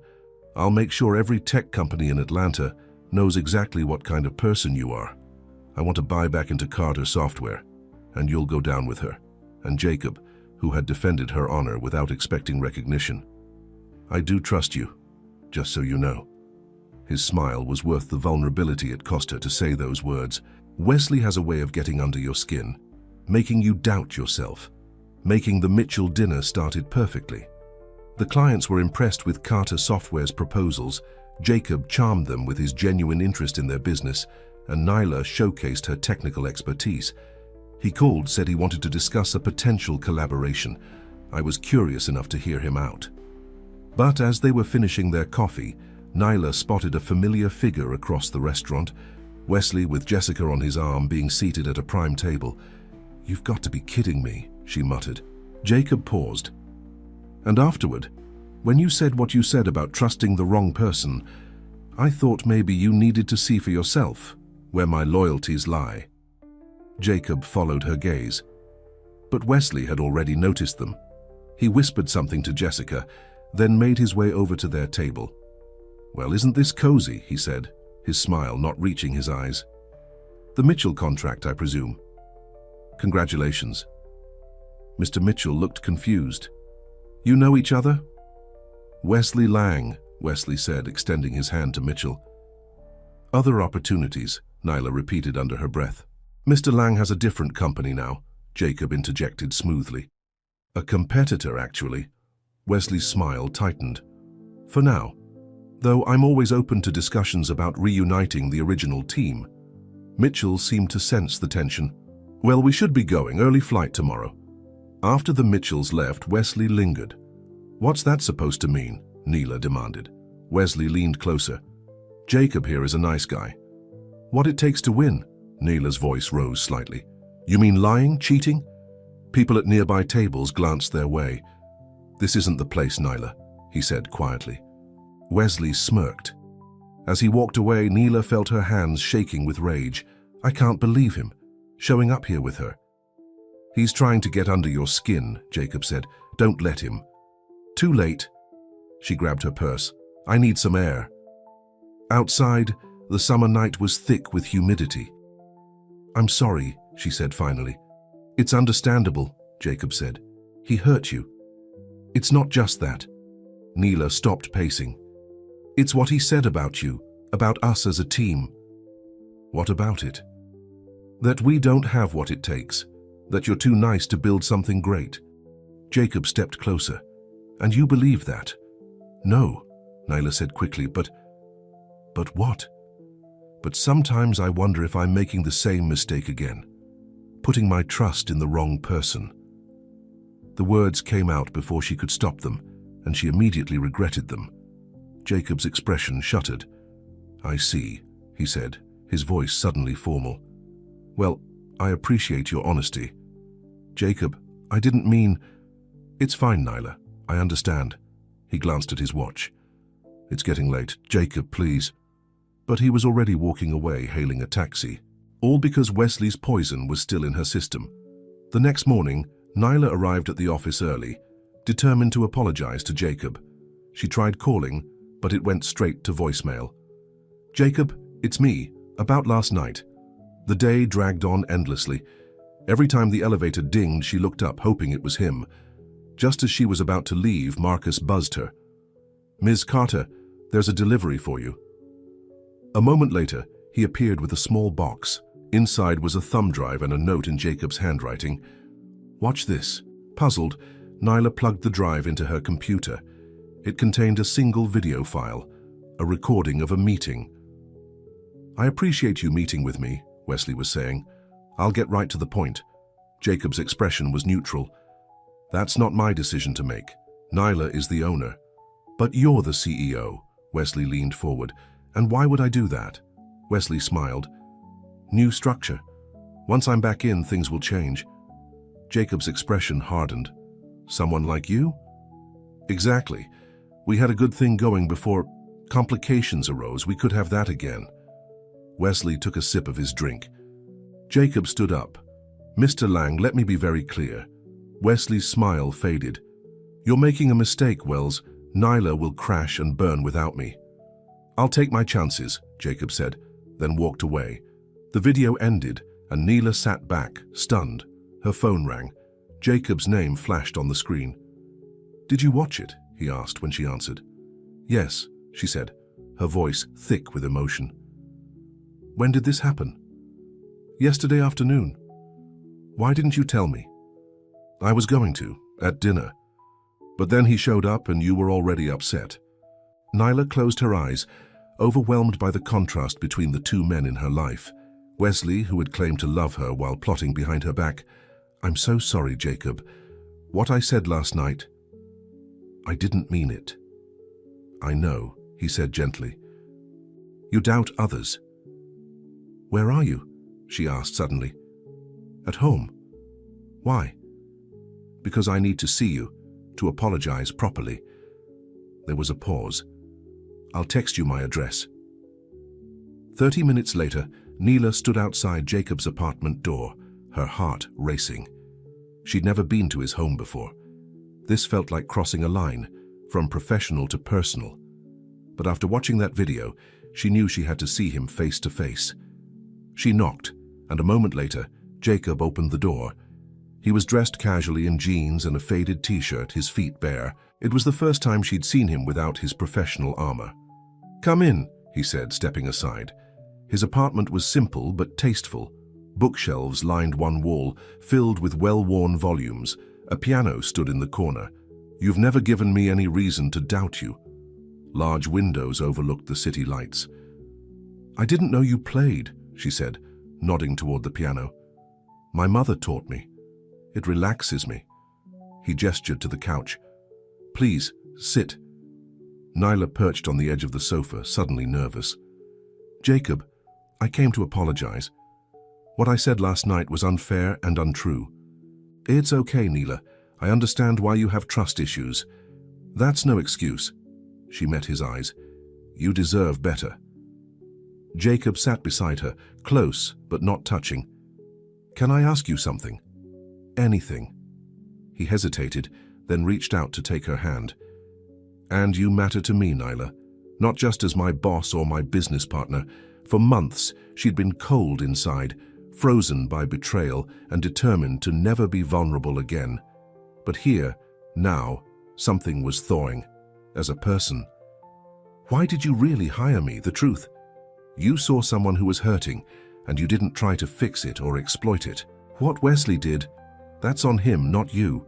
I'll make sure every tech company in Atlanta knows exactly what kind of person you are. I want to buy back into Carter Software, and you'll go down with her. And Jacob, who had defended her honor without expecting recognition. I do trust you, just so you know. His smile was worth the vulnerability it cost her to say those words. Wesley has a way of getting under your skin, making you doubt yourself, making the Mitchell dinner started perfectly. The clients were impressed with Carter Software's proposals, Jacob charmed them with his genuine interest in their business, and Nyla showcased her technical expertise. He called, said he wanted to discuss a potential collaboration. I was curious enough to hear him out. But as they were finishing their coffee, Nyla spotted a familiar figure across the restaurant, Wesley with Jessica on his arm being seated at a prime table. You've got to be kidding me, she muttered. Jacob paused. And afterward, when you said what you said about trusting the wrong person, I thought maybe you needed to see for yourself where my loyalties lie. Jacob followed her gaze. But Wesley had already noticed them. He whispered something to Jessica, then made his way over to their table. Well, isn't this cozy, he said, his smile not reaching his eyes. The Mitchell contract, I presume. Congratulations. Mr. Mitchell looked confused. You know each other? Wesley Lang, Wesley said, extending his hand to Mitchell. Other opportunities, Nyla repeated under her breath. Mr. Lang has a different company now, Jacob interjected smoothly. A competitor, actually. Wesley's smile tightened. For now. Though I'm always open to discussions about reuniting the original team. Mitchell seemed to sense the tension. Well, we should be going, early flight tomorrow. After the Mitchells left, Wesley lingered. What's that supposed to mean? Nyla demanded. Wesley leaned closer. Jacob here is a nice guy. What it takes to win? Nyla's voice rose slightly. You mean lying, cheating? People at nearby tables glanced their way. This isn't the place, Nyla, he said quietly. Wesley smirked. As he walked away, Nyla felt her hands shaking with rage. I can't believe him, showing up here with her. He's trying to get under your skin, Jacob said. Don't let him. Too late. She grabbed her purse. I need some air. Outside, the summer night was thick with humidity. I'm sorry, she said finally. It's understandable, Jacob said. He hurt you. It's not just that. Nyla stopped pacing. It's what he said about you, about us as a team. What about it? That we don't have what it takes, that you're too nice to build something great. Jacob stepped closer. And you believe that? No, Nyla said quickly, but what? But sometimes I wonder if I'm making the same mistake again, putting my trust in the wrong person. The words came out before she could stop them, and she immediately regretted them. Jacob's expression shuttered. I see, he said, his voice suddenly formal. Well, I appreciate your honesty. Jacob, I didn't mean... It's fine, Nyla. I understand. He glanced at his watch. It's getting late. Jacob, please. But he was already walking away, hailing a taxi. All because Wesley's poison was still in her system. The next morning, Nyla arrived at the office early, determined to apologize to Jacob. She tried calling, but it went straight to voicemail. "Jacob, it's me, about last night." The day dragged on endlessly. Every time the elevator dinged, she looked up, hoping it was him. Just as she was about to leave, Marcus buzzed her. "Ms. Carter, there's a delivery for you." A moment later, he appeared with a small box. Inside was a thumb drive and a note in Jacob's handwriting. "Watch this." Puzzled, Nyla plugged the drive into her computer. It contained a single video file, a recording of a meeting. "I appreciate you meeting with me," Wesley was saying. "I'll get right to the point." Jacob's expression was neutral. "That's not my decision to make. Nyla is the owner." "But you're the CEO," Wesley leaned forward. "And why would I do that?" Wesley smiled. "New structure. Once I'm back in, things will change." Jacob's expression hardened. "Someone like you?" "Exactly. We had a good thing going before complications arose. We could have that again." Wesley took a sip of his drink. Jacob stood up. "Mr. Lang, let me be very clear." Wesley's smile faded. "You're making a mistake, Wells. Nyla will crash and burn without me." "I'll take my chances," Jacob said, then walked away. The video ended, and Nyla sat back, stunned. Her phone rang. Jacob's name flashed on the screen. "Did you watch it?" he asked when she answered. "Yes," she said, her voice thick with emotion. "When did this happen?" "Yesterday afternoon." "Why didn't you tell me?" "I was going to, at dinner. But then he showed up and you were already upset." Nyla closed her eyes, overwhelmed by the contrast between the two men in her life. Wesley, who had claimed to love her while plotting behind her back. "I'm so sorry, Jacob. What I said last night, I didn't mean it." "I know," he said gently. "You doubt others." "Where are you?" she asked suddenly. "At home." "Why?" "Because I need to see you, to apologize properly." There was a pause. "I'll text you my address." 30 minutes later, Nyla stood outside Jacob's apartment door, her heart racing. She'd never been to his home before. This felt like crossing a line, from professional to personal. But after watching that video, she knew she had to see him face to face. She knocked, and a moment later, Jacob opened the door. He was dressed casually in jeans and a faded t-shirt, his feet bare. It was the first time she'd seen him without his professional armor. "Come in," he said, stepping aside. His apartment was simple but tasteful. Bookshelves lined one wall, filled with well-worn volumes. A piano stood in the corner. "You've never given me any reason to doubt you." Large windows overlooked the city lights. "I didn't know you played," she said, nodding toward the piano. "My mother taught me. It relaxes me." He gestured to the couch. "Please, sit." Nyla perched on the edge of the sofa, suddenly nervous. "Jacob, I came to apologize. What I said last night was unfair and untrue." "It's okay, Nyla. I understand why you have trust issues. That's no excuse." She met his eyes. "You deserve better." Jacob sat beside her, close but not touching. "Can I ask you something?" "Anything." He hesitated, then reached out to take her hand. "And you matter to me, Nyla, not just as my boss or my business partner. For months, she'd been cold inside, frozen by betrayal and determined to never be vulnerable again. But here, now, something was thawing. As a person. Why did you really hire me, the truth? You saw someone who was hurting, and you didn't try to fix it or exploit it. What Wesley did, that's on him, not you.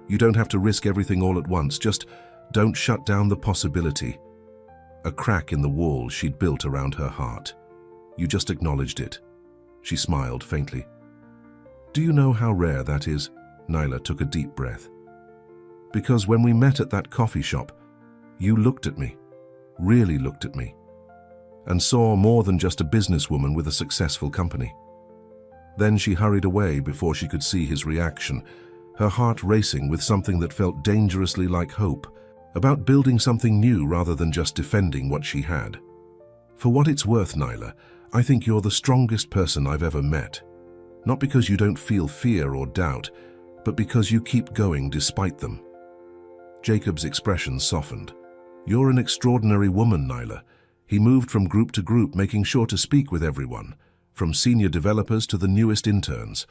You don't have to risk everything all at once, just don't shut down the possibility." A crack in the wall she'd built around her heart. "You just acknowledged it." She smiled faintly. "Do you know how rare that is?" Nyla took a deep breath. "Because when we met at that coffee shop, you looked at me, really looked at me, and saw more than just a businesswoman with a successful company." Then she hurried away before she could see his reaction, her heart racing with something that felt dangerously like hope, about building something new rather than just defending what she had. "For what it's worth, Nyla, I think you're the strongest person I've ever met. Not because you don't feel fear or doubt, but because you keep going despite them." Jacob's expression softened. You're an extraordinary woman, Nyla. He moved from group to group, making sure to speak with everyone, from senior developers to the newest interns.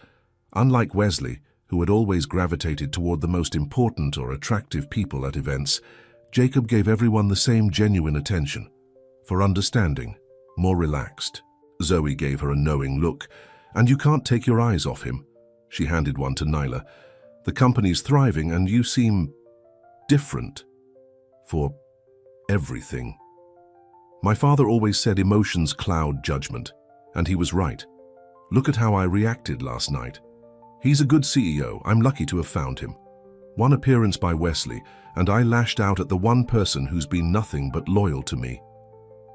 Unlike Wesley, who had always gravitated toward the most important or attractive people at events, Jacob gave everyone the same genuine attention. For understanding, more relaxed. Zoe gave her a knowing look. And you can't take your eyes off him. She handed one to Nyla. The company's thriving and you seem different. For everything. My father always said emotions cloud judgment, and he was right. Look at how I reacted last night. He's a good CEO. I'm lucky to have found him. One appearance by Wesley, and I lashed out at the one person who's been nothing but loyal to me.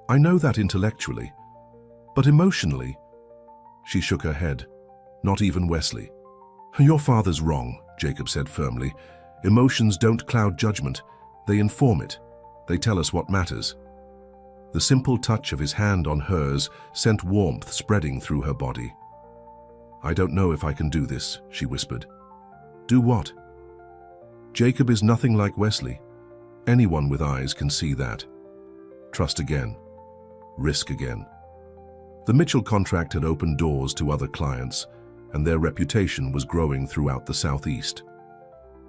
I know that intellectually, but emotionally, she shook her head. Not even Wesley. Your father's wrong, Jacob said firmly. Emotions don't cloud judgment. They inform it. They tell us what matters. The simple touch of his hand on hers sent warmth spreading through her body. I don't know if I can do this, she whispered. Do what? Jacob is nothing like Wesley. Anyone with eyes can see that. Trust again. Risk again. The Mitchell contract had opened doors to other clients, and their reputation was growing throughout the Southeast.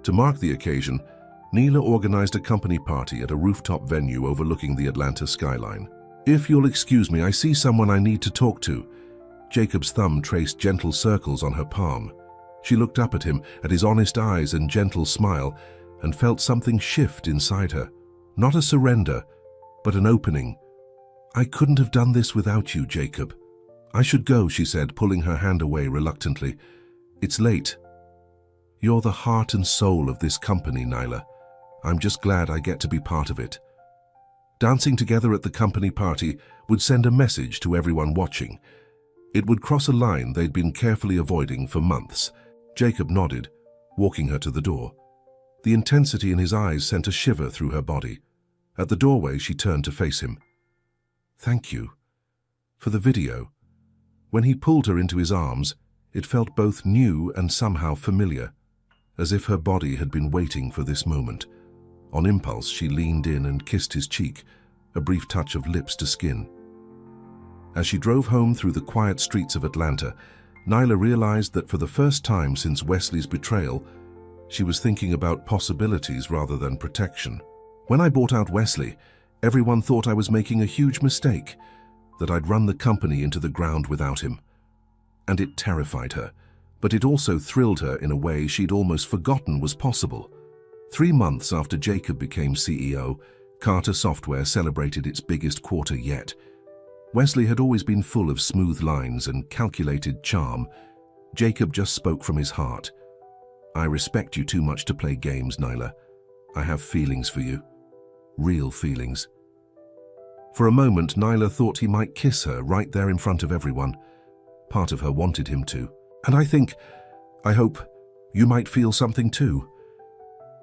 To mark the occasion, Neela organized a company party at a rooftop venue overlooking the Atlanta skyline. If you'll excuse me, I see someone I need to talk to. Jacob's thumb traced gentle circles on her palm. She looked up at him, at his honest eyes and gentle smile, and felt something shift inside her. Not a surrender, but an opening. I couldn't have done this without you, Jacob. I should go, she said, pulling her hand away reluctantly. It's late. You're the heart and soul of this company, Nyla. I'm just glad I get to be part of it. Dancing together at the company party would send a message to everyone watching. It would cross a line they'd been carefully avoiding for months. Jacob nodded, walking her to the door. The intensity in his eyes sent a shiver through her body. At the doorway, she turned to face him. Thank you. For the video. When he pulled her into his arms, it felt both new and somehow familiar, as if her body had been waiting for this moment. On impulse, she leaned in and kissed his cheek, a brief touch of lips to skin. As she drove home through the quiet streets of Atlanta, Nyla realized that for the first time since Wesley's betrayal, she was thinking about possibilities rather than protection. When I bought out Wesley, everyone thought I was making a huge mistake, that I'd run the company into the ground without him. And it terrified her, but it also thrilled her in a way she'd almost forgotten was possible. 3 months after Jacob became CEO, Carter Software celebrated its biggest quarter yet. Wesley had always been full of smooth lines and calculated charm. Jacob just spoke from his heart. I respect you too much to play games, Nyla. I have feelings for you. Real feelings. For a moment, Nyla thought he might kiss her right there in front of everyone. Part of her wanted him to. And I hope, you might feel something too.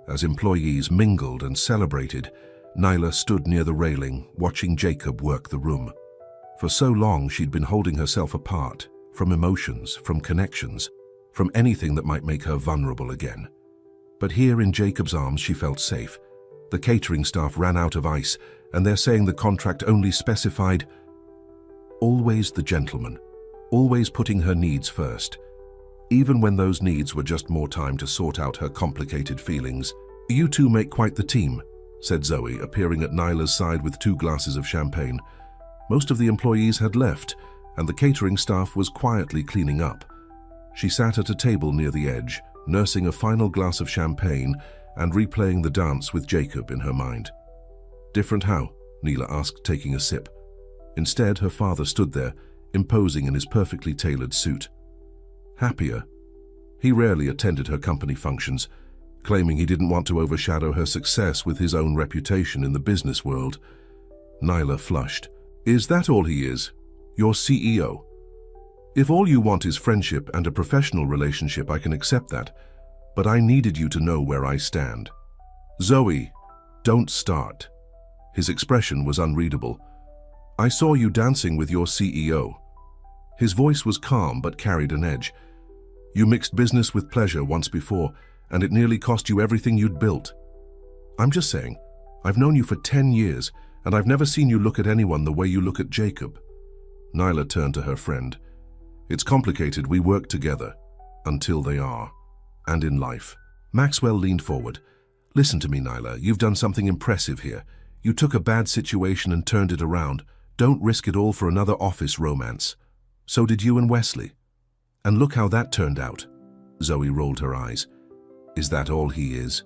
As employees mingled and celebrated, Nyla stood near the railing, watching Jacob work the room. For so long, she'd been holding herself apart, from emotions, from connections, from anything that might make her vulnerable again. But here in Jacob's arms, she felt safe. The catering staff ran out of ice, and they're saying the contract only specified, always the gentleman, always putting her needs first. Even when those needs were just more time to sort out her complicated feelings. You two make quite the team, said Zoe, appearing at Nyla's side with 2 glasses of champagne. Most of the employees had left, and the catering staff was quietly cleaning up. She sat at a table near the edge, nursing a final glass of champagne and replaying the dance with Jacob in her mind. Different how? Neela asked, taking a sip. Instead, her father stood there, imposing in his perfectly tailored suit. Happier. He rarely attended her company functions, claiming he didn't want to overshadow her success with his own reputation in the business world. Nyla flushed. Is that all he is? Your CEO? If all you want is friendship and a professional relationship, I can accept that, but I needed you to know where I stand. Zoe, don't start. His expression was unreadable. I saw you dancing with your CEO. His voice was calm but carried an edge. You mixed business with pleasure once before, and it nearly cost you everything you'd built. I'm just saying, I've known you for 10 years, and I've never seen you look at anyone the way you look at Jacob. Nyla turned to her friend. It's complicated, we work together. Until they are. And in life. Maxwell leaned forward. Listen to me, Nyla, you've done something impressive here. You took a bad situation and turned it around. Don't risk it all for another office romance. So did you and Wesley. And look how that turned out. Zoe rolled her eyes. Is that all he is?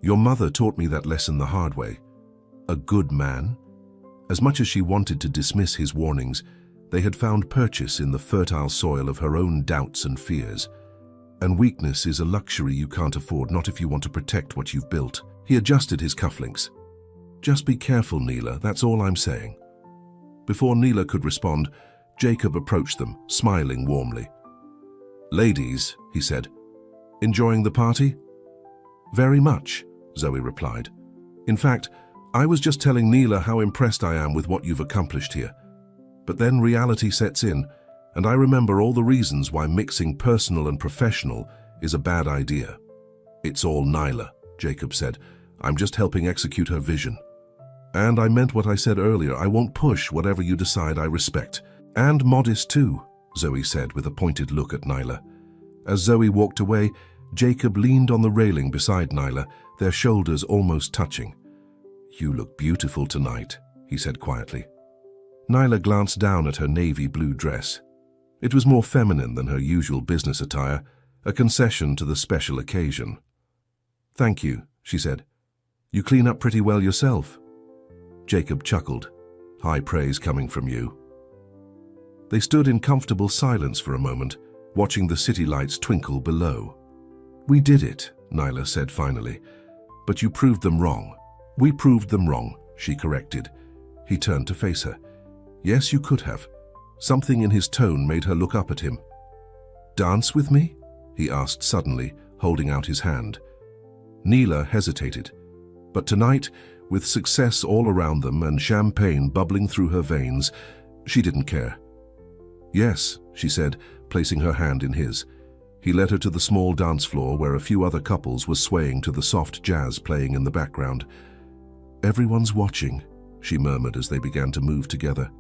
Your mother taught me that lesson the hard way. A good man? As much as she wanted to dismiss his warnings, they had found purchase in the fertile soil of her own doubts and fears. And weakness is a luxury you can't afford, not if you want to protect what you've built. He adjusted his cufflinks. Just be careful, Neela, that's all I'm saying. Before Neela could respond, Jacob approached them, smiling warmly. Ladies, he said, enjoying the party? Very much, Zoe replied. In fact, I was just telling Neela how impressed I am with what you've accomplished here. But then reality sets in, and I remember all the reasons why mixing personal and professional is a bad idea. It's all Nyla, Jacob said. I'm just helping execute her vision. And I meant what I said earlier. I won't push whatever you decide. I respect. And modest too, Zoe said with a pointed look at Nyla. As Zoe walked away, Jacob leaned on the railing beside Nyla, their shoulders almost touching. You look beautiful tonight, he said quietly. Nyla glanced down at her navy blue dress. It was more feminine than her usual business attire, a concession to the special occasion. Thank you, she said. You clean up pretty well yourself. Jacob chuckled. High praise coming from you. They stood in comfortable silence for a moment, watching the city lights twinkle below. We did it, Nyla said finally. But you proved them wrong. We proved them wrong, she corrected. He turned to face her. Yes, you could have. Something in his tone made her look up at him. Dance with me? He asked suddenly, holding out his hand. Neela hesitated. But tonight, with success all around them and champagne bubbling through her veins, she didn't care. Yes, she said, placing her hand in his. He led her to the small dance floor where a few other couples were swaying to the soft jazz playing in the background. Everyone's watching, she murmured as they began to move together.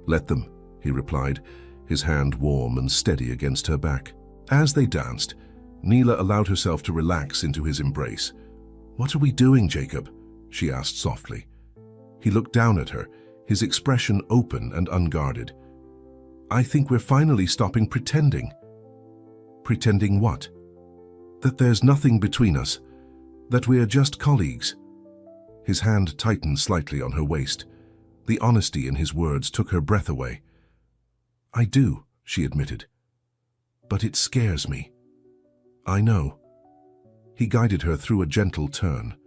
Let them, he replied, his hand warm and steady against her back. As they danced, Neela allowed herself to relax into his embrace. What are we doing, Jacob? She asked softly. He looked down at her, his expression open and unguarded. I think we're finally stopping pretending. Pretending what? That there's nothing between us, that we're just colleagues. His hand tightened slightly on her waist. The honesty in his words took her breath away. I do, she admitted. But it scares me. I know. He guided her through a gentle turn.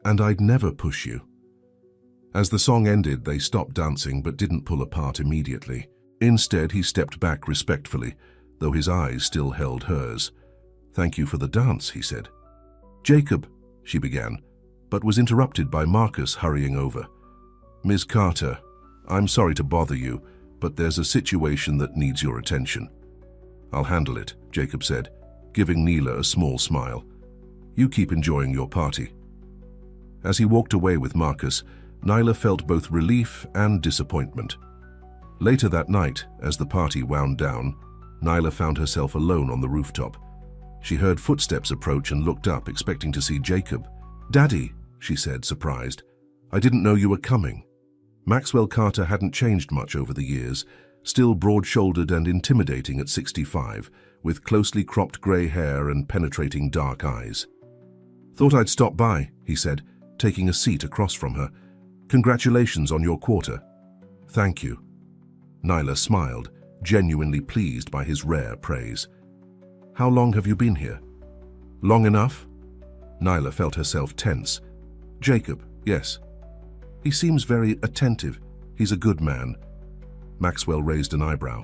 And I'd never push you. As the song ended, they stopped dancing but didn't pull apart immediately. Instead, he stepped back respectfully, though his eyes still held hers. Thank you for the dance, he said. Jacob, she began, but was interrupted by Marcus hurrying over. Ms. Carter, I'm sorry to bother you, but there's a situation that needs your attention. I'll handle it, Jacob said, giving Neela a small smile. You keep enjoying your party. As he walked away with Marcus, Nyla felt both relief and disappointment. Later that night, as the party wound down, Nyla found herself alone on the rooftop. She heard footsteps approach and looked up, expecting to see Jacob. Daddy, she said, surprised. I didn't know you were coming. Maxwell Carter hadn't changed much over the years, still broad-shouldered and intimidating at 65, with closely cropped grey hair and penetrating dark eyes. Thought I'd stop by, he said, taking a seat across from her. Congratulations on your quarter. Thank you. Nyla smiled, genuinely pleased by his rare praise. How long have you been here? Long enough? Nyla felt herself tense. Jacob, yes. He seems very attentive. He's a good man. Maxwell raised an eyebrow.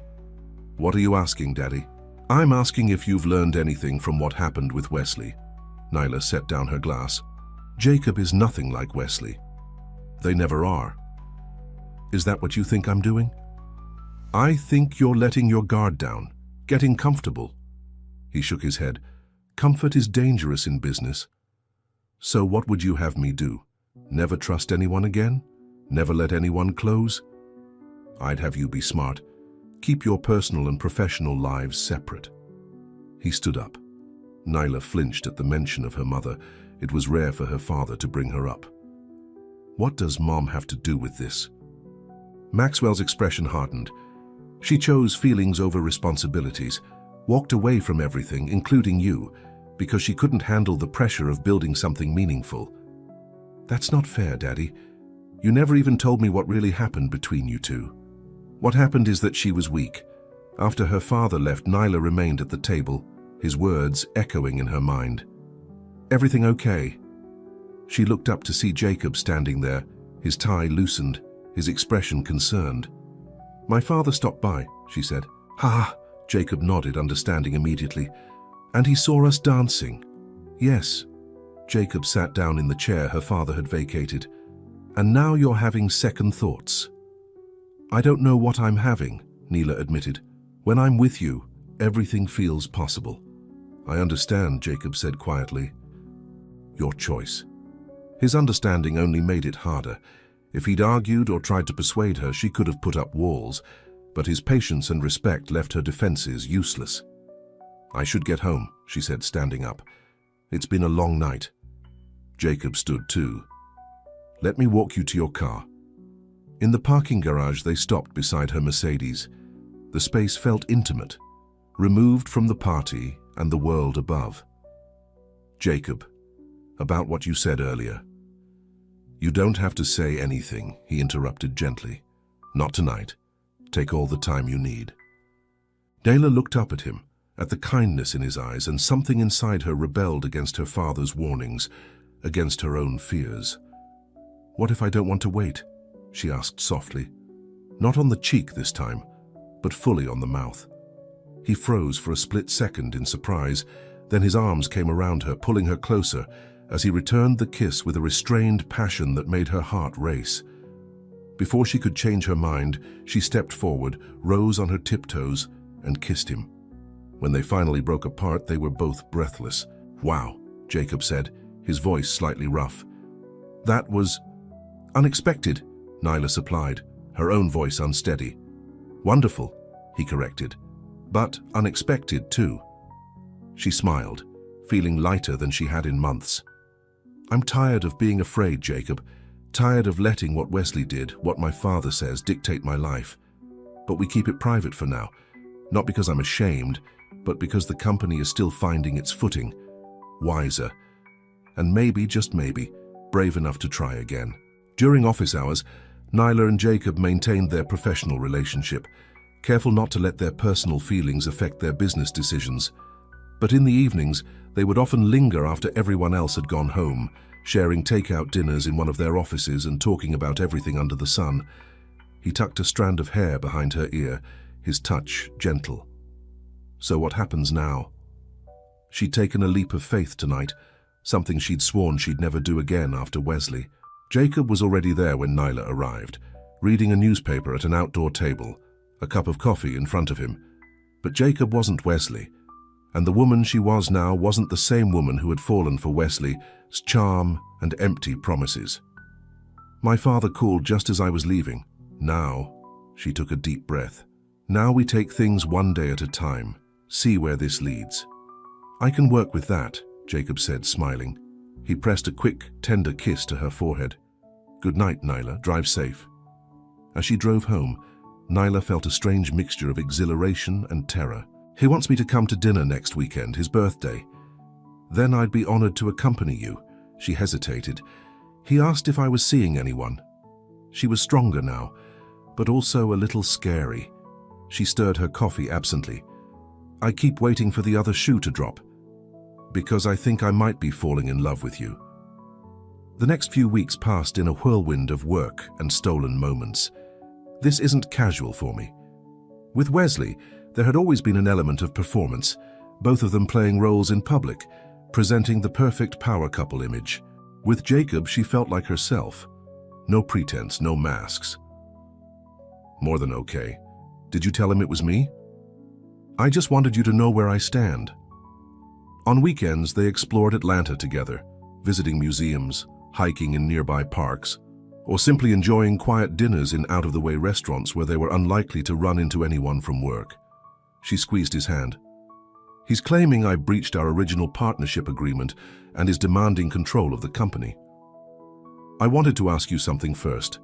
What are you asking, Daddy? I'm asking if you've learned anything from what happened with Wesley. Nyla set down her glass. Jacob is nothing like Wesley. They never are. Is that what you think I'm doing? I think you're letting your guard down, getting comfortable. He shook his head. Comfort is dangerous in business. So what would you have me do? Never trust anyone again? Never let anyone close? I'd have you be smart. Keep your personal and professional lives separate. He stood up. Nyla flinched at the mention of her mother. It was rare for her father to bring her up. What does Mom have to do with this? Maxwell's expression hardened. She chose feelings over responsibilities, walked away from everything, including you, because she couldn't handle the pressure of building something meaningful. That's not fair, Daddy. You never even told me what really happened between you two. What happened is that she was weak. After her father left, Nyla remained at the table, his words echoing in her mind. Everything okay? She looked up to see Jacob standing there, his tie loosened, his expression concerned. My father stopped by, she said. Ha! Jacob nodded, understanding immediately. And he saw us dancing. Yes. Jacob sat down in the chair her father had vacated. And now you're having second thoughts. I don't know what I'm having, Nyla admitted. When I'm with you, everything feels possible. I understand, Jacob said quietly. Your choice. His understanding only made it harder. If he'd argued or tried to persuade her, she could have put up walls, but his patience and respect left her defenses useless. I should get home, she said, standing up. It's been a long night. Jacob stood too. Let me walk you to your car. In the parking garage, they stopped beside her Mercedes. The space felt intimate, removed from the party and the world above. Jacob, about what you said earlier. You don't have to say anything, he interrupted gently. Not tonight. Take all the time you need. Nyla looked up at him, at the kindness in his eyes, and something inside her rebelled against her father's warnings, against her own fears. What if I don't want to wait? She asked softly. Not on the cheek this time, but fully on the mouth. He froze for a split second in surprise, then his arms came around her, pulling her closer, as he returned the kiss with a restrained passion that made her heart race. Before she could change her mind, she stepped forward, rose on her tiptoes, and kissed him. When they finally broke apart, they were both breathless. Wow, Jacob said, his voice slightly rough. That was unexpected, Nyla supplied, her own voice unsteady. Wonderful, he corrected, but unexpected too. She smiled, feeling lighter than she had in months. I'm tired of being afraid, Jacob. Tired of letting what Wesley did, what my father says, dictate my life. But we keep it private for now. Not because I'm ashamed, but because the company is still finding its footing. Wiser. And maybe, just maybe, brave enough to try again. During office hours, Nyla and Jacob maintained their professional relationship, careful not to let their personal feelings affect their business decisions. But in the evenings, they would often linger after everyone else had gone home, sharing takeout dinners in one of their offices and talking about everything under the sun. He tucked a strand of hair behind her ear, his touch gentle. So what happens now? She'd taken a leap of faith tonight, something she'd sworn she'd never do again after Wesley. Jacob was already there when Nyla arrived, reading a newspaper at an outdoor table, a cup of coffee in front of him. But Jacob wasn't Wesley, and the woman she was now wasn't the same woman who had fallen for Wesley's charm and empty promises. My father called just as I was leaving. Now, she took a deep breath. Now we take things one day at a time, see where this leads. I can work with that, Jacob said, smiling. He pressed a quick, tender kiss to her forehead. Good night, Nyla. Drive safe. As she drove home, Nyla felt a strange mixture of exhilaration and terror. He wants me to come to dinner next weekend, his birthday. Then I'd be honored to accompany you. She hesitated. He asked if I was seeing anyone. She was stronger now, but also a little scary. She stirred her coffee absently. I keep waiting for the other shoe to drop, because I think I might be falling in love with you. The next few weeks passed in a whirlwind of work and stolen moments. This isn't casual for me. With Wesley, there had always been an element of performance, both of them playing roles in public, presenting the perfect power couple image. With Jacob, she felt like herself. No pretense, no masks. More than okay. Did you tell him it was me? I just wanted you to know where I stand. On weekends, they explored Atlanta together, visiting museums, hiking in nearby parks, or simply enjoying quiet dinners in out-of-the-way restaurants where they were unlikely to run into anyone from work. She squeezed his hand. He's claiming I breached our original partnership agreement and is demanding control of the company. I wanted to ask you something first.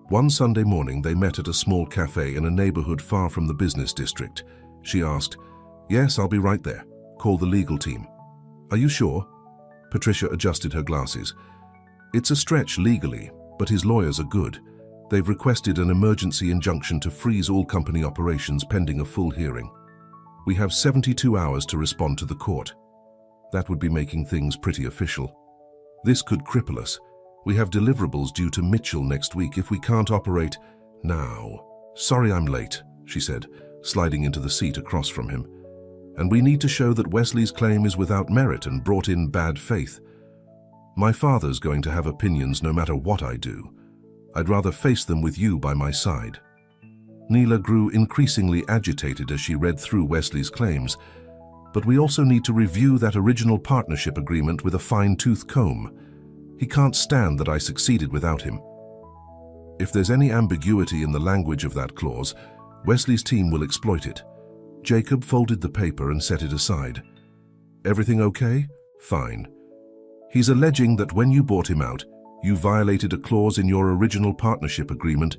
One Sunday morning, they met at a small cafe in a neighborhood far from the business district. She asked, "Yes, I'll be right there. Call the legal team." "Are you sure?" Patricia adjusted her glasses. "It's a stretch legally, but his lawyers are good. They've requested an emergency injunction to freeze all company operations pending a full hearing. We have 72 hours to respond to the court. That would be making things pretty official. This could cripple us. We have deliverables due to Mitchell next week if we can't operate now." "Sorry I'm late," she said, sliding into the seat across from him. "And we need to show that Wesley's claim is without merit and brought in bad faith. My father's going to have opinions no matter what I do. I'd rather face them with you by my side." Neela grew increasingly agitated as she read through Wesley's claims. "But we also need to review that original partnership agreement with a fine-tooth comb. He can't stand that I succeeded without him. If there's any ambiguity in the language of that clause, Wesley's team will exploit it." Jacob folded the paper and set it aside. "Everything okay? Fine. He's alleging that when you bought him out, you violated a clause in your original partnership agreement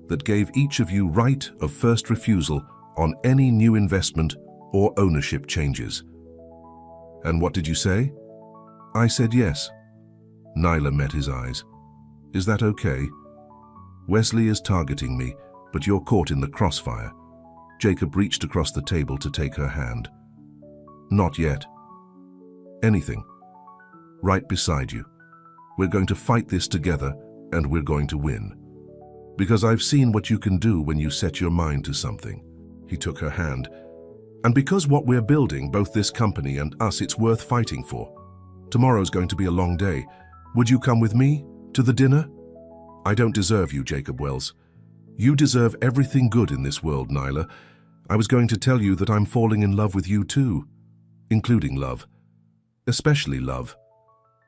that gave each of you right of first refusal on any new investment or ownership changes." "And what did you say?" "I said yes." Nyla met his eyes. "Is that okay? Wesley is targeting me, but you're caught in the crossfire." Jacob reached across the table to take her hand. "Not yet." "Anything. Right beside you. We're going to fight this together, and we're going to win. Because I've seen what you can do when you set your mind to something." He took her hand. "And because what we're building, both this company and us, it's worth fighting for. Tomorrow's going to be a long day. Would you come with me to the dinner?" "I don't deserve you, Jacob Wells. You deserve everything good in this world, Nyla. I was going to tell you that I'm falling in love with you too, including love. Especially love.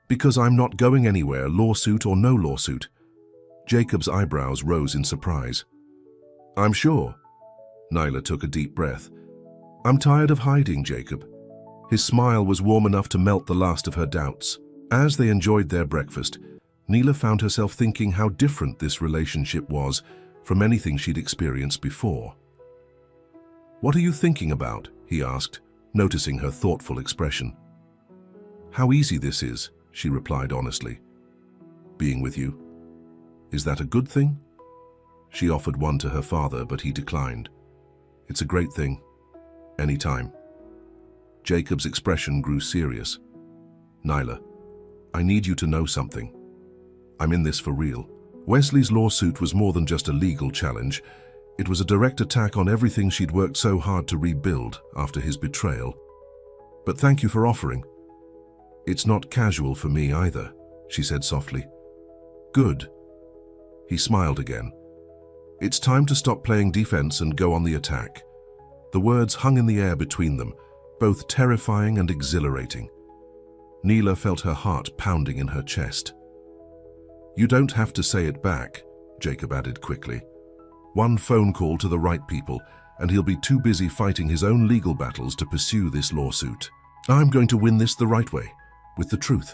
Because I'm not going anywhere, lawsuit or no lawsuit." Jacob's eyebrows rose in surprise. "I'm sure." Nyla took a deep breath. "I'm tired of hiding, Jacob." His smile was warm enough to melt the last of her doubts. As they enjoyed their breakfast, Neela found herself thinking how different this relationship was from anything she'd experienced before. "What are you thinking about?" he asked, noticing her thoughtful expression. "How easy this is," she replied honestly. "Being with you. Is that a good thing?" She offered one to her father, but he declined. "It's a great thing. Anytime." Jacob's expression grew serious. "Nyla, I need you to know something. I'm in this for real. Wesley's lawsuit was more than just a legal challenge. It was a direct attack on everything she'd worked so hard to rebuild after his betrayal. But thank you for offering. It's not casual for me either," she said softly. "Good." He smiled again. "It's time to stop playing defense and go on the attack." The words hung in the air between them, both terrifying and exhilarating. Neela felt her heart pounding in her chest. "You don't have to say it back," Jacob added quickly. "One phone call to the right people, and he'll be too busy fighting his own legal battles to pursue this lawsuit. I'm going to win this the right way, with the truth."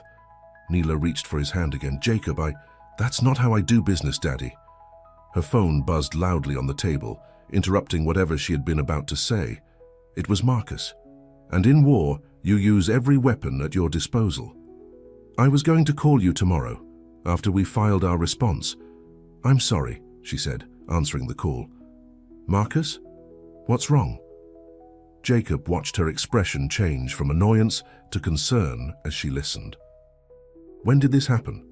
Neela reached for his hand again. "Jacob, that's not how I do business, Daddy." Her phone buzzed loudly on the table, interrupting whatever she had been about to say. It was Marcus. "And in war, you use every weapon at your disposal. I was going to call you tomorrow, after we filed our response." "I'm sorry," she said, answering the call. "Marcus? What's wrong?" Jacob watched her expression change from annoyance to concern as she listened. "When did this happen?"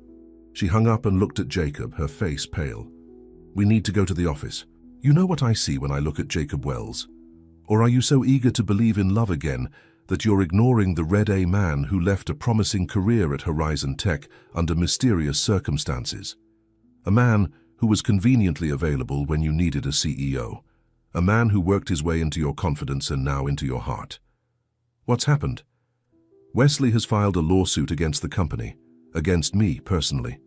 She hung up and looked at Jacob, her face pale. "We need to go to the office. You know what I see when I look at Jacob Wells? Or are you so eager to believe in love again that you're ignoring the Red A man who left a promising career at Horizon Tech under mysterious circumstances? A man who was conveniently available when you needed a CEO. A man who worked his way into your confidence and now into your heart. What's happened? Wesley has filed a lawsuit against the company. Against me, personally.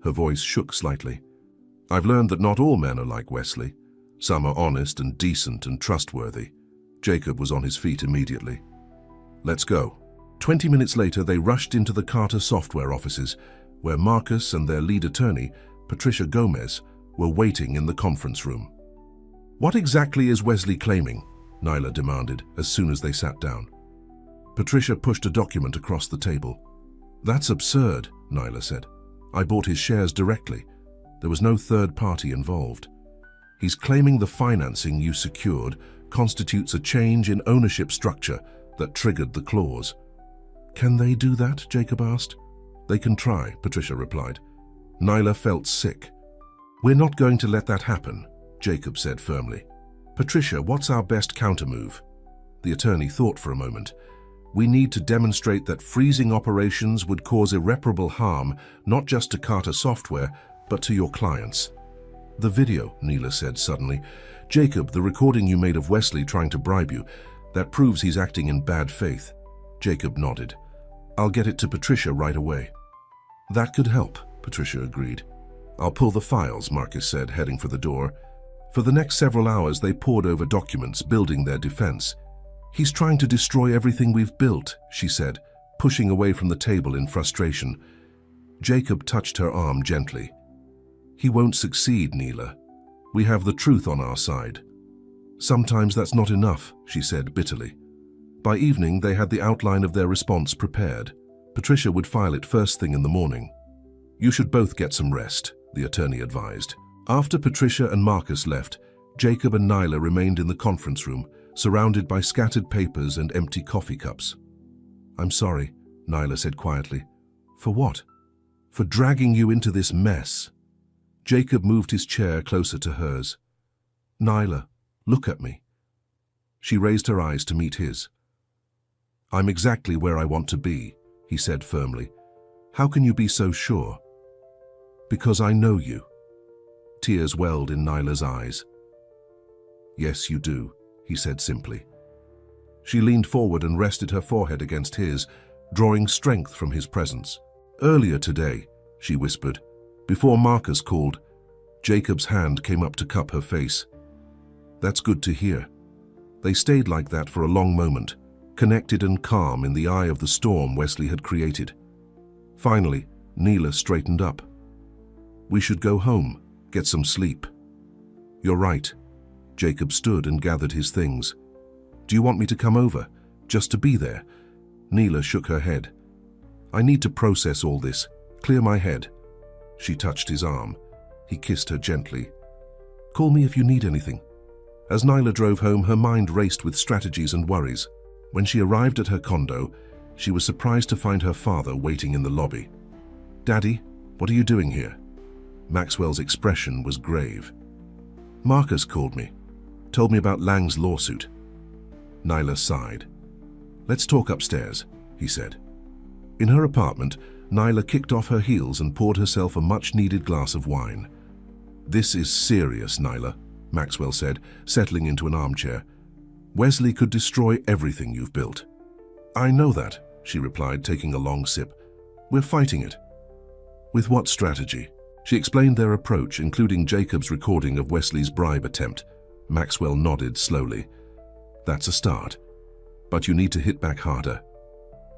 Her voice shook slightly. I've learned that not all men are like Wesley. Some are honest and decent and trustworthy. Jacob was on his feet immediately. Let's go. 20 minutes later, they rushed into the Carter Software offices, where Marcus and their lead attorney, Patricia Gomez, were waiting in the conference room. What exactly is Wesley claiming? Nyla demanded as soon as they sat down. Patricia pushed a document across the table. That's absurd, Nyla said. I bought his shares directly. There was no third party involved. He's claiming the financing you secured constitutes a change in ownership structure that triggered the clause. Can they do that? Jacob asked. They can try, Patricia replied. Nyla felt sick. We're not going to let that happen, Jacob said firmly. Patricia, what's our best countermove? The attorney thought for a moment. We need to demonstrate that freezing operations would cause irreparable harm, not just to Carter Software, but to your clients. The video, Nyla said suddenly. Jacob, the recording you made of Wesley trying to bribe you, that proves he's acting in bad faith. Jacob nodded. I'll get it to Patricia right away. That could help, Patricia agreed. I'll pull the files, Marcus said, heading for the door. For the next several hours, they pored over documents, building their defense. He's trying to destroy everything we've built, she said, pushing away from the table in frustration. Jacob touched her arm gently. He won't succeed, Nyla. We have the truth on our side. Sometimes that's not enough, she said bitterly. By evening, they had the outline of their response prepared. Patricia would file it first thing in the morning. You should both get some rest, the attorney advised. After Patricia and Marcus left, Jacob and Nyla remained in the conference room, surrounded by scattered papers and empty coffee cups. I'm sorry, Nyla said quietly. For what? For dragging you into this mess. Jacob moved his chair closer to hers. Nyla, look at me. She raised her eyes to meet his. I'm exactly where I want to be, he said firmly. How can you be so sure? Because I know you. Tears welled in Nyla's eyes. Yes, you do, he said simply. She leaned forward and rested her forehead against his, drawing strength from his presence. Earlier today, she whispered, before Marcus called, Jacob's hand came up to cup her face. That's good to hear. They stayed like that for a long moment, connected and calm in the eye of the storm Wesley had created. Finally, Nyla straightened up. We should go home, get some sleep. You're right. Jacob stood and gathered his things. Do you want me to come over, just to be there? Nyla shook her head. I need to process all this, clear my head. She touched his arm. He kissed her gently. Call me if you need anything. As Nyla drove home, her mind raced with strategies and worries. When she arrived at her condo, she was surprised to find her father waiting in the lobby. Daddy, what are you doing here? Maxwell's expression was grave. Marcus called me, told me about Lang's lawsuit. Nyla sighed. Let's talk upstairs, he said. In her apartment, Nyla kicked off her heels and poured herself a much-needed glass of wine. This is serious, Nyla, Maxwell said, settling into an armchair. Wesley could destroy everything you've built. I know that, she replied, taking a long sip. We're fighting it. With what strategy? She explained their approach, including Jacob's recording of Wesley's bribe attempt. Maxwell nodded slowly. That's a start. But you need to hit back harder.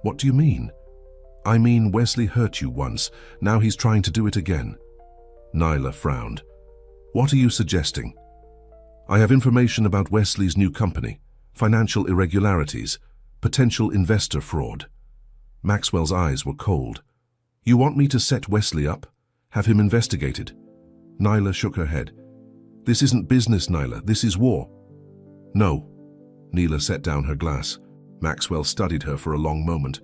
What do you mean? I mean, Wesley hurt you once. Now he's trying to do it again. Nyla frowned. What are you suggesting? I have information about Wesley's new company, financial irregularities, potential investor fraud. Maxwell's eyes were cold. You want me to set Wesley up? Have him investigated? Nyla shook her head. This isn't business, Nyla. This is war. No. Nyla set down her glass. Maxwell studied her for a long moment.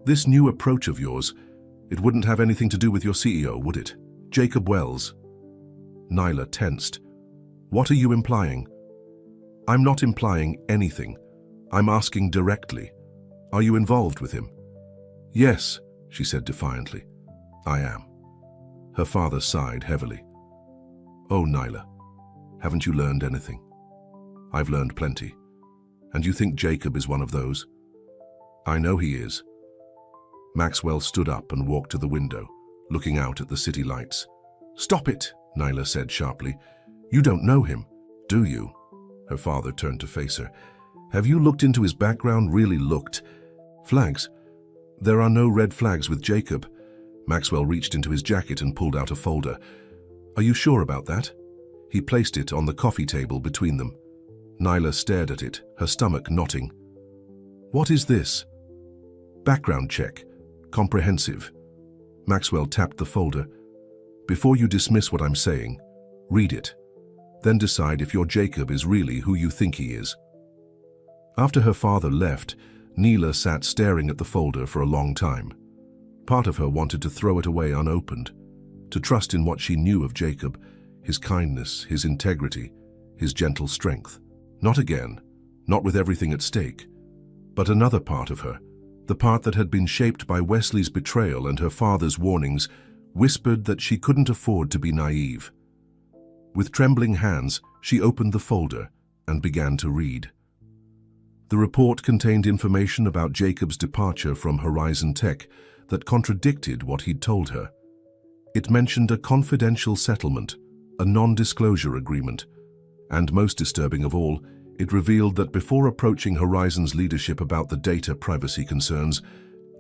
This new approach of yours, it wouldn't have anything to do with your CEO, would it? Jacob Wells. Nyla tensed. What are you implying? I'm not implying anything. I'm asking directly. Are you involved with him? Yes, she said defiantly. I am. Her father sighed heavily. Oh, Nyla, haven't you learned anything? I've learned plenty. And you think Jacob is one of those? I know he is. Maxwell stood up and walked to the window, looking out at the city lights. "Stop it," Nyla said sharply. "You don't know him, do you?" Her father turned to face her. "Have you looked into his background, really looked? Flags? There are no red flags with Jacob." Maxwell reached into his jacket and pulled out a folder. "Are you sure about that?" He placed it on the coffee table between them. Nyla stared at it, her stomach knotting. "What is this?" "Background check. Comprehensive." Maxwell tapped the folder. "Before you dismiss what I'm saying, read it. Then decide if your Jacob is really who you think he is." After her father left, Nyla sat staring at the folder for a long time. Part of her wanted to throw it away unopened, to trust in what she knew of Jacob, his kindness, his integrity, his gentle strength. Not again, not with everything at stake. But another part of her, the part that had been shaped by Wesley's betrayal and her father's warnings, whispered that she couldn't afford to be naive. With trembling hands, she opened the folder and began to read. The report contained information about Jacob's departure from Horizon Tech that contradicted what he'd told her. It mentioned a confidential settlement, a non-disclosure agreement, and most disturbing of all, it revealed that before approaching Horizon's leadership about the data privacy concerns,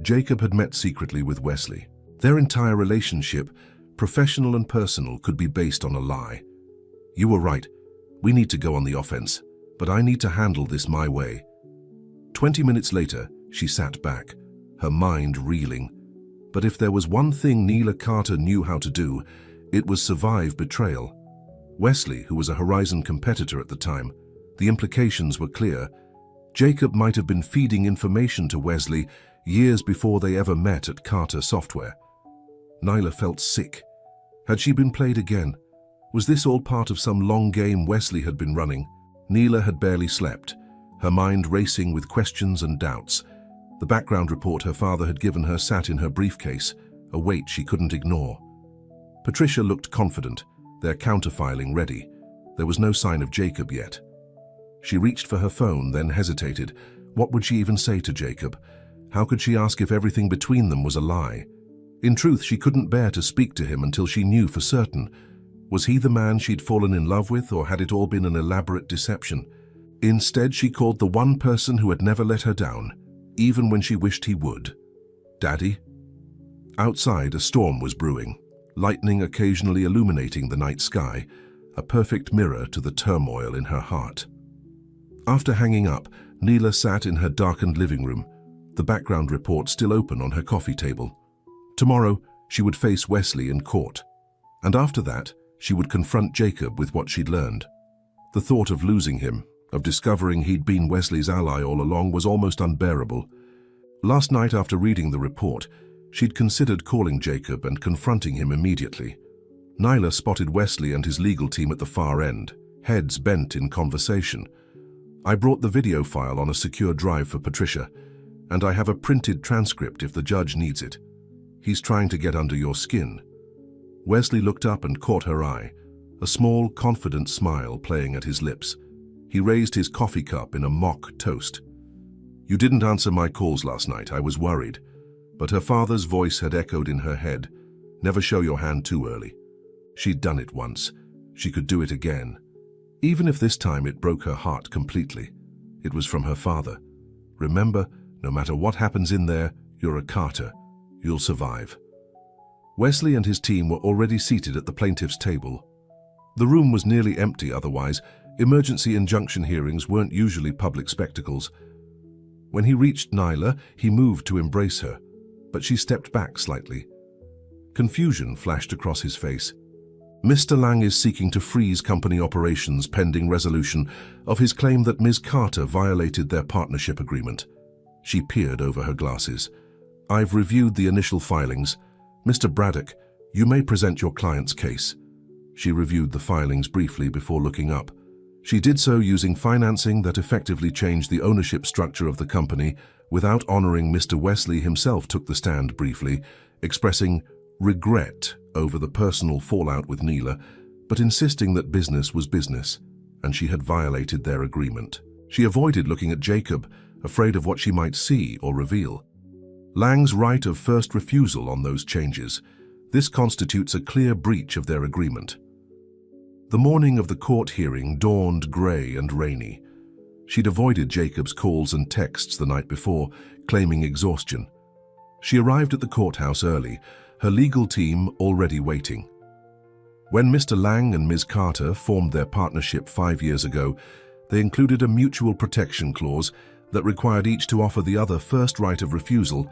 Jacob had met secretly with Wesley. Their entire relationship, professional and personal, could be based on a lie. "You were right. We need to go on the offense, but I need to handle this my way." 20 minutes later, she sat back, her mind reeling. But if there was one thing Nyla Carter knew how to do, it was survive betrayal. Wesley, who was a Horizon competitor at the time, the implications were clear. Jacob might have been feeding information to Wesley years before they ever met at Carter Software. Nyla felt sick. Had she been played again? Was this all part of some long game Wesley had been running? Nyla had barely slept, her mind racing with questions and doubts. The background report her father had given her sat in her briefcase, a weight she couldn't ignore. Patricia looked confident, their counterfiling ready. There was no sign of Jacob yet. She reached for her phone, then hesitated. What would she even say to Jacob? How could she ask if everything between them was a lie? In truth, she couldn't bear to speak to him until she knew for certain. Was he the man she'd fallen in love with, or had it all been an elaborate deception? Instead, she called the one person who had never let her down, even when she wished he would. Daddy? Outside, a storm was brewing, lightning occasionally illuminating the night sky, a perfect mirror to the turmoil in her heart. After hanging up, Nyla sat in her darkened living room, the background report still open on her coffee table. Tomorrow, she would face Wesley in court. And after that, she would confront Jacob with what she'd learned. The thought of losing him, of discovering he'd been Wesley's ally all along, was almost unbearable. Last night, after reading the report, she'd considered calling Jacob and confronting him immediately. Nyla spotted Wesley and his legal team at the far end, heads bent in conversation. "I brought the video file on a secure drive for Patricia, and I have a printed transcript if the judge needs it. He's trying to get under your skin." Wesley looked up and caught her eye, a small, confident smile playing at his lips. He raised his coffee cup in a mock toast. "You didn't answer my calls last night. I was worried." But her father's voice had echoed in her head. "Never show your hand too early." She'd done it once. She could do it again. Even if this time it broke her heart completely. It was from her father. "Remember, no matter what happens in there, you're a Carter. You'll survive." Wesley and his team were already seated at the plaintiff's table. The room was nearly empty otherwise. Emergency injunction hearings weren't usually public spectacles. When he reached Nyla, he moved to embrace her, but she stepped back slightly. Confusion flashed across his face. "Mr. Lang is seeking to freeze company operations pending resolution of his claim that Ms. Carter violated their partnership agreement." She peered over her glasses. "I've reviewed the initial filings. Mr. Braddock, you may present your client's case." She reviewed the filings briefly before looking up. She did so using financing that effectively changed the ownership structure of the company without honoring Mr. Wesley himself. Took the stand briefly, expressing regret over the personal fallout with Nyla, but insisting that business was business, and she had violated their agreement. She avoided looking at Jacob, afraid of what she might see or reveal. Lang's right of first refusal on those changes. This constitutes a clear breach of their agreement. The morning of the court hearing dawned grey and rainy. She'd avoided Jacob's calls and texts the night before, claiming exhaustion. She arrived at the courthouse early, her legal team already waiting. When Mr. Lang and Ms. Carter formed their partnership 5 years ago, they included a mutual protection clause that required each to offer the other first right of refusal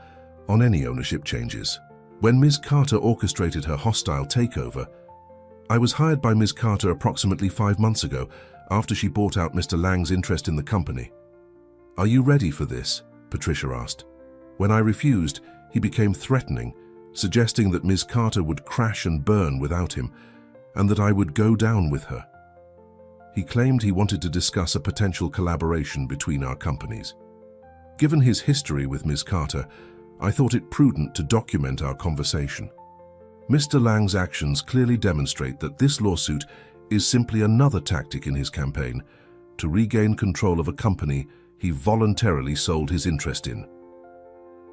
on any ownership changes. When Ms. Carter orchestrated her hostile takeover, I was hired by Ms. Carter approximately 5 months ago, after she bought out Mr. Lang's interest in the company. "Are you ready for this?" Patricia asked. When I refused, he became threatening, suggesting that Ms. Carter would crash and burn without him, and that I would go down with her. He claimed he wanted to discuss a potential collaboration between our companies. Given his history with Ms. Carter, I thought it prudent to document our conversation. Mr. Lang's actions clearly demonstrate that this lawsuit is simply another tactic in his campaign to regain control of a company he voluntarily sold his interest in.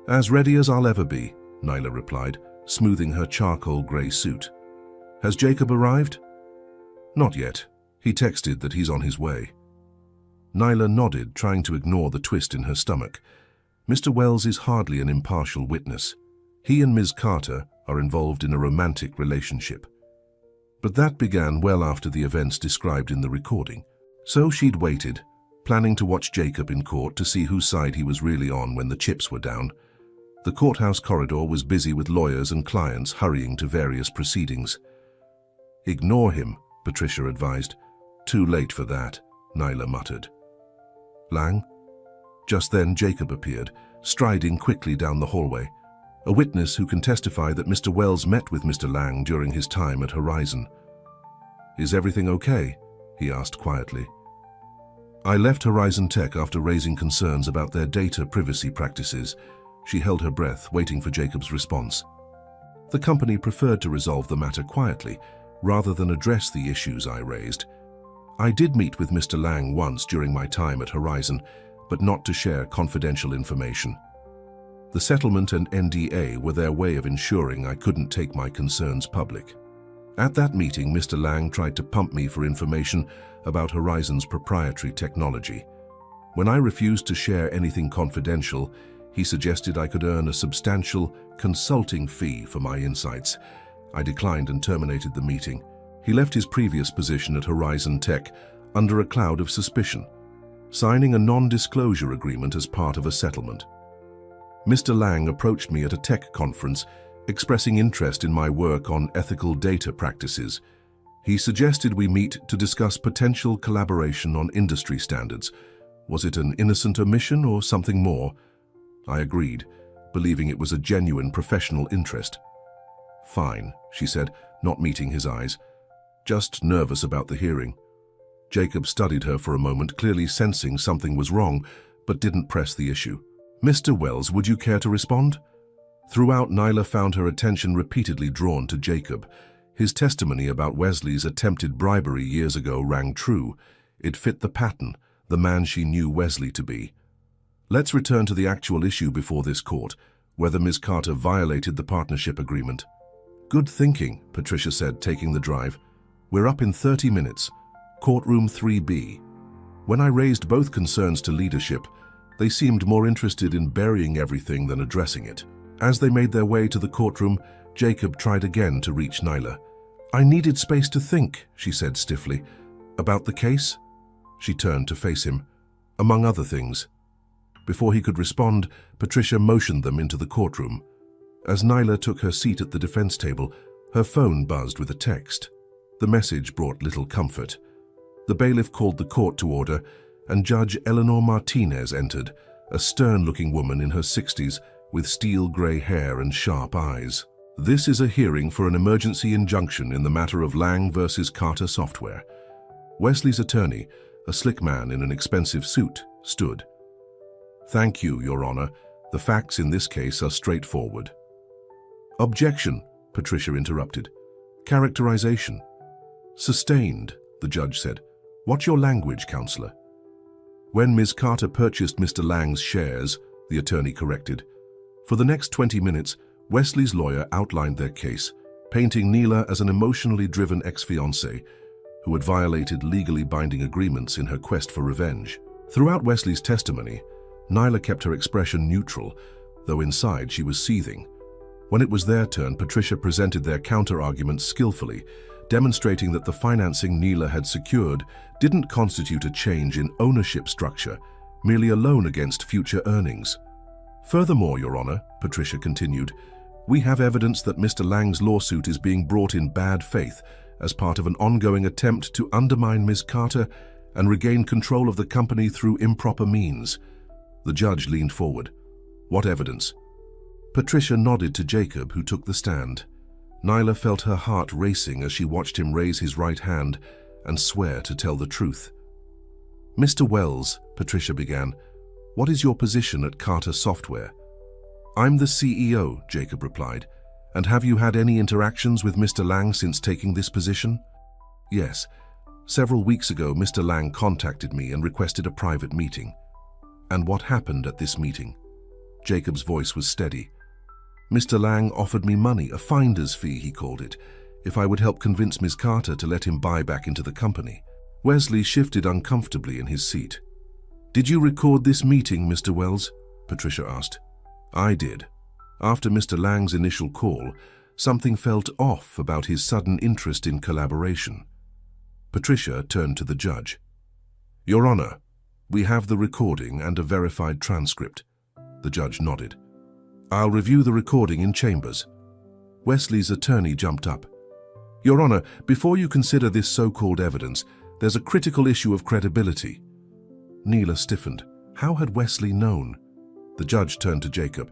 "As ready as I'll ever be," Nyla replied, smoothing her charcoal grey suit. "Has Jacob arrived?" "Not yet. He texted that he's on his way." Nyla nodded, trying to ignore the twist in her stomach. Mr. Wells is hardly an impartial witness. He and Ms. Carter are involved in a romantic relationship. But that began well after the events described in the recording. So she'd waited, planning to watch Jacob in court to see whose side he was really on when the chips were down. The courthouse corridor was busy with lawyers and clients hurrying to various proceedings. "Ignore him," Patricia advised. "Too late for that," Nyla muttered. "Lang?" Just then Jacob appeared, striding quickly down the hallway. A witness who can testify that Mr. Wells met with Mr. Lang during his time at Horizon. "Is everything okay?" he asked quietly. "I left Horizon Tech after raising concerns about their data privacy practices." She held her breath, waiting for Jacob's response. "The company preferred to resolve the matter quietly, rather than address the issues I raised. I did meet with Mr. Lang once during my time at Horizon, but not to share confidential information. The settlement and NDA were their way of ensuring I couldn't take my concerns public. At that meeting, Mr. Lang tried to pump me for information about Horizon's proprietary technology. When I refused to share anything confidential, he suggested I could earn a substantial consulting fee for my insights. I declined and terminated the meeting. He left his previous position at Horizon Tech under a cloud of suspicion, signing a non-disclosure agreement as part of a settlement. Mr. Lang approached me at a tech conference, expressing interest in my work on ethical data practices. He suggested we meet to discuss potential collaboration on industry standards. Was it an innocent omission or something more? I agreed, believing it was a genuine professional interest. "Fine," she said, not meeting his eyes. "Just nervous about the hearing." Jacob studied her for a moment, clearly sensing something was wrong, but didn't press the issue. "Mr. Wells, would you care to respond?" Throughout, Nyla found her attention repeatedly drawn to Jacob. His testimony about Wesley's attempted bribery years ago rang true. It fit the pattern, the man she knew Wesley to be. "Let's return to the actual issue before this court, whether Ms. Carter violated the partnership agreement." "Good thinking," Patricia said, taking the drive. "We're up in 30 minutes. Courtroom 3B. When I raised both concerns to leadership, they seemed more interested in burying everything than addressing it. As they made their way to the courtroom, Jacob tried again to reach Nyla. "I needed space to think," she said stiffly. "About the case?" She turned to face him. "Among other things." Before he could respond, Patricia motioned them into the courtroom. As Nyla took her seat at the defense table, her phone buzzed with a text. The message brought little comfort. The bailiff called the court to order, and Judge Eleanor Martinez entered, a stern-looking woman in her 60s with steel-gray hair and sharp eyes. "This is a hearing for an emergency injunction in the matter of Lang versus Carter Software." Wesley's attorney, a slick man in an expensive suit, stood. "Thank you, Your Honor. The facts in this case are straightforward." "Objection," Patricia interrupted. "Characterization." "Sustained," the judge said. "What's your language, counselor?" "When Ms. Carter purchased Mr. Lang's shares," the attorney corrected, For the next 20 minutes, Wesley's lawyer outlined their case, painting Neela as an emotionally driven ex-fiancé who had violated legally binding agreements in her quest for revenge. Throughout Wesley's testimony, Neela kept her expression neutral, though inside she was seething. When it was their turn, Patricia presented their counter-arguments skillfully, demonstrating that the financing Neela had secured didn't constitute a change in ownership structure, merely a loan against future earnings. Furthermore, Your Honor, Patricia continued, we have evidence that Mr. Lang's lawsuit is being brought in bad faith as part of an ongoing attempt to undermine Ms. Carter and regain control of the company through improper means. The judge leaned forward. What evidence? Patricia nodded to Jacob, who took the stand. Neela felt her heart racing as she watched him raise his right hand and swear to tell the truth. Mr. Wells, Patricia began, what is your position at Carter Software? I'm the CEO, Jacob replied. And have you had any interactions with Mr. Lang since taking this position? Yes. Several weeks ago, Mr. Lang contacted me and requested a private meeting. And what happened at this meeting? Jacob's voice was steady. Mr. Lang offered me money, a finder's fee, he called it, if I would help convince Ms. Carter to let him buy back into the company. Wesley shifted uncomfortably in his seat. Did you record this meeting, Mr. Wells? Patricia asked. I did. After Mr. Lang's initial call, something felt off about his sudden interest in collaboration. Patricia turned to the judge. Your Honor, we have the recording and a verified transcript. The judge nodded. I'll review the recording in chambers. Wesley's attorney jumped up. Your Honor, before you consider this so-called evidence, there's a critical issue of credibility. Neela stiffened. How had Wesley known? The judge turned to Jacob.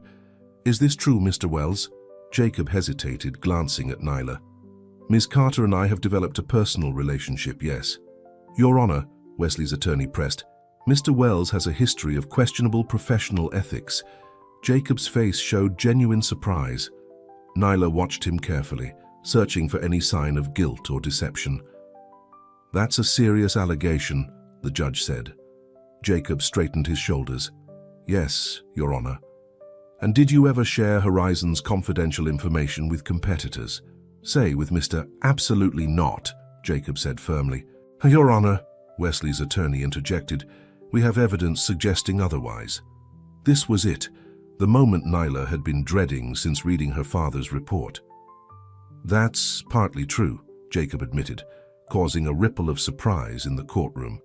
Is this true, Mr. Wells? Jacob hesitated, glancing at Neela. Ms. Carter and I have developed a personal relationship, yes. Your Honor, Wesley's attorney pressed, Mr. Wells has a history of questionable professional ethics. Jacob's face showed genuine surprise. Neela watched him carefully, searching for any sign of guilt or deception. That's a serious allegation, the judge said. Jacob straightened his shoulders. Yes, Your Honor. And did you ever share Horizon's confidential information with competitors? Say with Mr. Absolutely not, Jacob said firmly. Your Honor, Wesley's attorney interjected, we have evidence suggesting otherwise. This was it, the moment Neela had been dreading since reading her father's report. That's partly true, Jacob admitted, causing a ripple of surprise in the courtroom.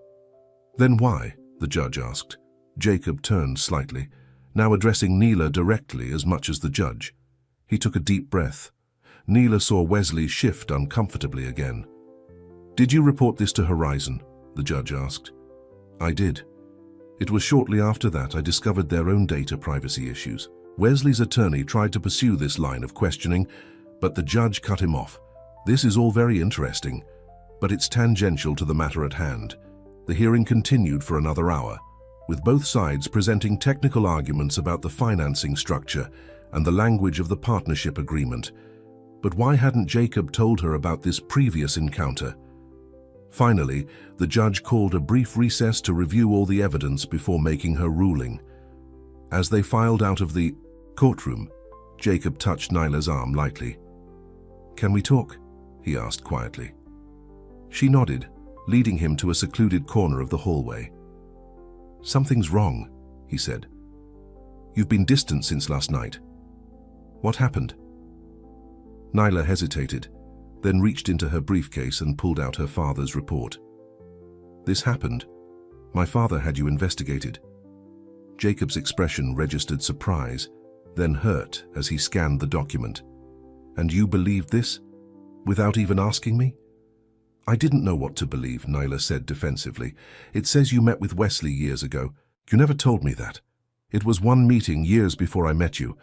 Then why? The judge asked. Jacob turned slightly, now addressing Neela directly as much as the judge. He took a deep breath. Neela saw Wesley shift uncomfortably again. Did you report this to Horizon? The judge asked. I did. It was shortly after that I discovered their own data privacy issues. Wesley's attorney tried to pursue this line of questioning, but the judge cut him off. This is all very interesting, but it's tangential to the matter at hand. The hearing continued for another hour, with both sides presenting technical arguments about the financing structure and the language of the partnership agreement. But why hadn't Jacob told her about this previous encounter? Finally, the judge called a brief recess to review all the evidence before making her ruling. As they filed out of the courtroom, Jacob touched Neila's arm lightly. Can we talk? He asked quietly. She nodded, leading him to a secluded corner of the hallway. Something's wrong, he said. You've been distant since last night. What happened? Neila hesitated, then reached into her briefcase and pulled out her father's report. This happened. My father had you investigated. Jacob's expression registered surprise, then hurt as he scanned the document. And you believed this? Without even asking me? I didn't know what to believe, Neila said defensively. It says you met with Wesley years ago. You never told me that. It was one meeting years before I met you.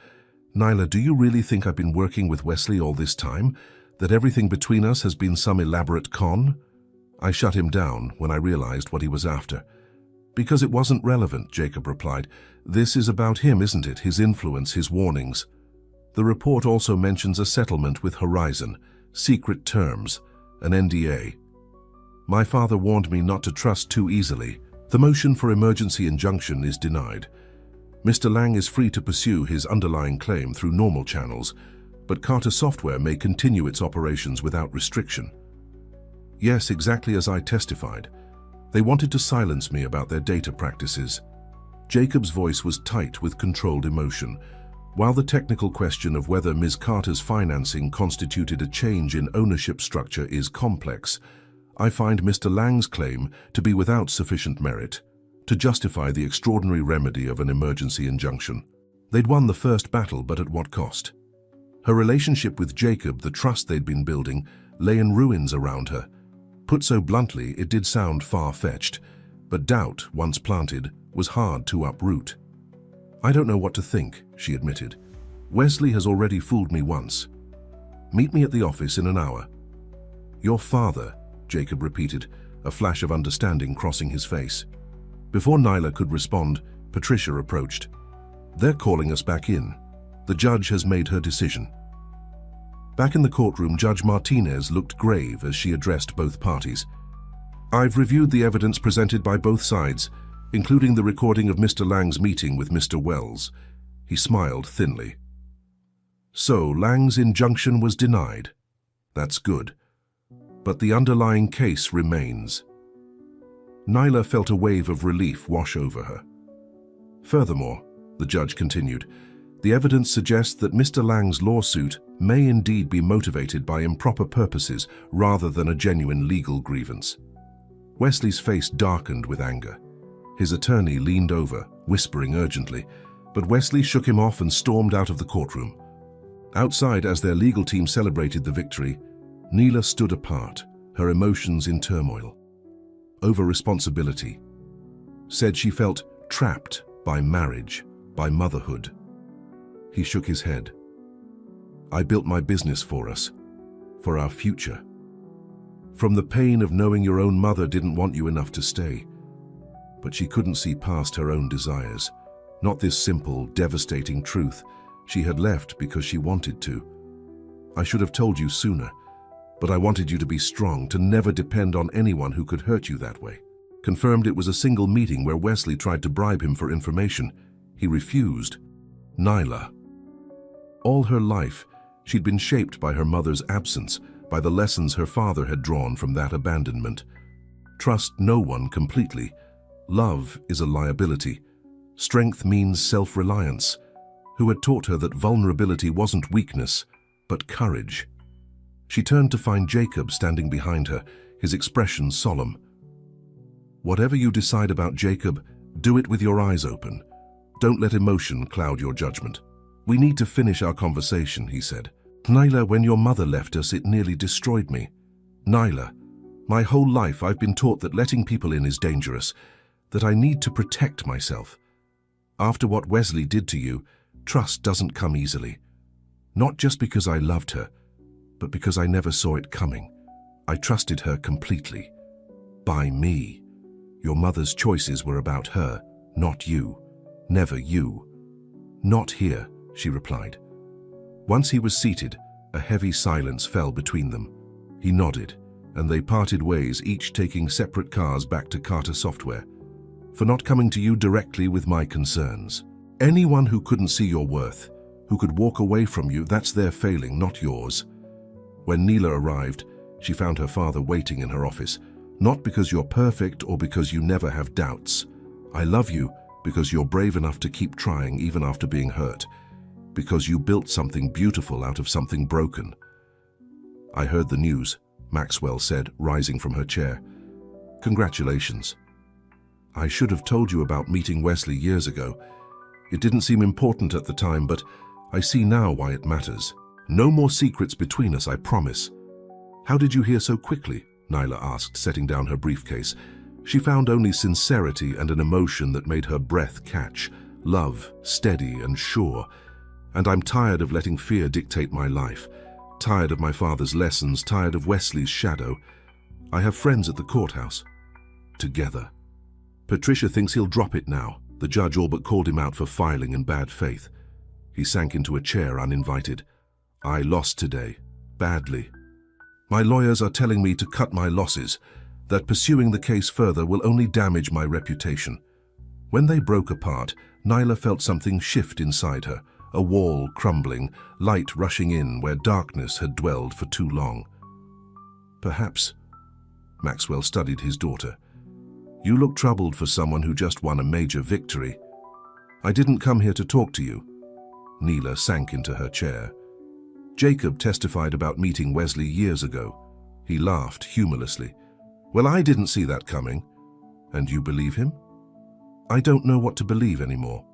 Neila, do you really think I've been working with Wesley all this time? That everything between us has been some elaborate con? I shut him down when I realized what he was after. Because it wasn't relevant, Jacob replied. This is about him, isn't it? His influence, his warnings. The report also mentions a settlement with Horizon, secret terms, an NDA. My father warned me not to trust too easily. The motion for emergency injunction is denied. Mr. Lang is free to pursue his underlying claim through normal channels, but Carter Software may continue its operations without restriction. Yes, exactly as I testified. They wanted to silence me about their data practices. Jacob's voice was tight with controlled emotion. While the technical question of whether Ms. Carter's financing constituted a change in ownership structure is complex, I find Mr. Lang's claim to be without sufficient merit to justify the extraordinary remedy of an emergency injunction. They'd won the first battle, but at what cost? Her relationship with Jacob, the trust they'd been building, lay in ruins around her. Put so bluntly, it did sound far-fetched, but doubt, once planted, was hard to uproot. "I don't know what to think," she admitted. "Wesley has already fooled me once. Meet me at the office in an hour." "Your father," Jacob repeated, a flash of understanding crossing his face. Before Nyla could respond, Patricia approached. "They're calling us back in. The judge has made her decision." Back in the courtroom, Judge Martinez looked grave as she addressed both parties. "I've reviewed the evidence presented by both sides, including the recording of Mr. Lang's meeting with Mr. Wells." He smiled thinly. "So, Lang's injunction was denied. That's good. But the underlying case remains." Nyla felt a wave of relief wash over her. "Furthermore," the judge continued, "the evidence suggests that Mr. Lang's lawsuit may indeed be motivated by improper purposes rather than a genuine legal grievance." Wesley's face darkened with anger. His attorney leaned over, whispering urgently, but Wesley shook him off and stormed out of the courtroom. Outside, as their legal team celebrated the victory, Neela stood apart, her emotions in turmoil. Over responsibility. Said she felt trapped by marriage, by motherhood. He shook his head. "I built my business for us, for our future. From the pain of knowing your own mother didn't want you enough to stay. But she couldn't see past her own desires. Not this simple, devastating truth. She had left because she wanted to. I should have told you sooner, but I wanted you to be strong, to never depend on anyone who could hurt you that way." Confirmed it was a single meeting where Wesley tried to bribe him for information. He refused. Nyla. All her life, she'd been shaped by her mother's absence, by the lessons her father had drawn from that abandonment. Trust no one completely. Love is a liability. Strength means self-reliance. Who had taught her that vulnerability wasn't weakness, but courage? She turned to find Jacob standing behind her, his expression solemn. "Whatever you decide about Jacob, do it with your eyes open. Don't let emotion cloud your judgment." "We need to finish our conversation," he said. "Nyla, when your mother left us, it nearly destroyed me. Nyla, my whole life I've been taught that letting people in is dangerous, that I need to protect myself. After what Wesley did to you, trust doesn't come easily. Not just because I loved her, but because I never saw it coming. I trusted her completely. By me. Your mother's choices were about her, not you. Never you." "Not here," she replied. Once he was seated, a heavy silence fell between them. He nodded, and they parted ways, each taking separate cars back to Carter Software. "For not coming to you directly with my concerns. Anyone who couldn't see your worth, who could walk away from you, that's their failing, not yours." When Neela arrived, she found her father waiting in her office. "Not because you're perfect or because you never have doubts. I love you because you're brave enough to keep trying even after being hurt. Because you built something beautiful out of something broken." "I heard the news," Maxwell said, rising from her chair. "Congratulations. I should have told you about meeting Wesley years ago. It didn't seem important at the time, but I see now why it matters. No more secrets between us, I promise." "How did you hear so quickly?" Nyla asked, setting down her briefcase. She found only sincerity and an emotion that made her breath catch. Love, steady and sure. "And I'm tired of letting fear dictate my life. Tired of my father's lessons, tired of Wesley's shadow. I have friends at the courthouse. Together." "Patricia thinks he'll drop it now." The judge all but called him out for filing in bad faith. He sank into a chair uninvited. "I lost today. Badly. My lawyers are telling me to cut my losses, that pursuing the case further will only damage my reputation. When they broke apart, Nyla felt something shift inside her, a wall crumbling, light rushing in where darkness had dwelled for too long. Perhaps. Maxwell studied his daughter. You look troubled for someone who just won a major victory. I didn't come here to talk to you. Nyla sank into her chair. Jacob testified about meeting Wesley years ago. He laughed humorlessly. Well, I didn't see that coming. And you believe him? I don't know what to believe anymore.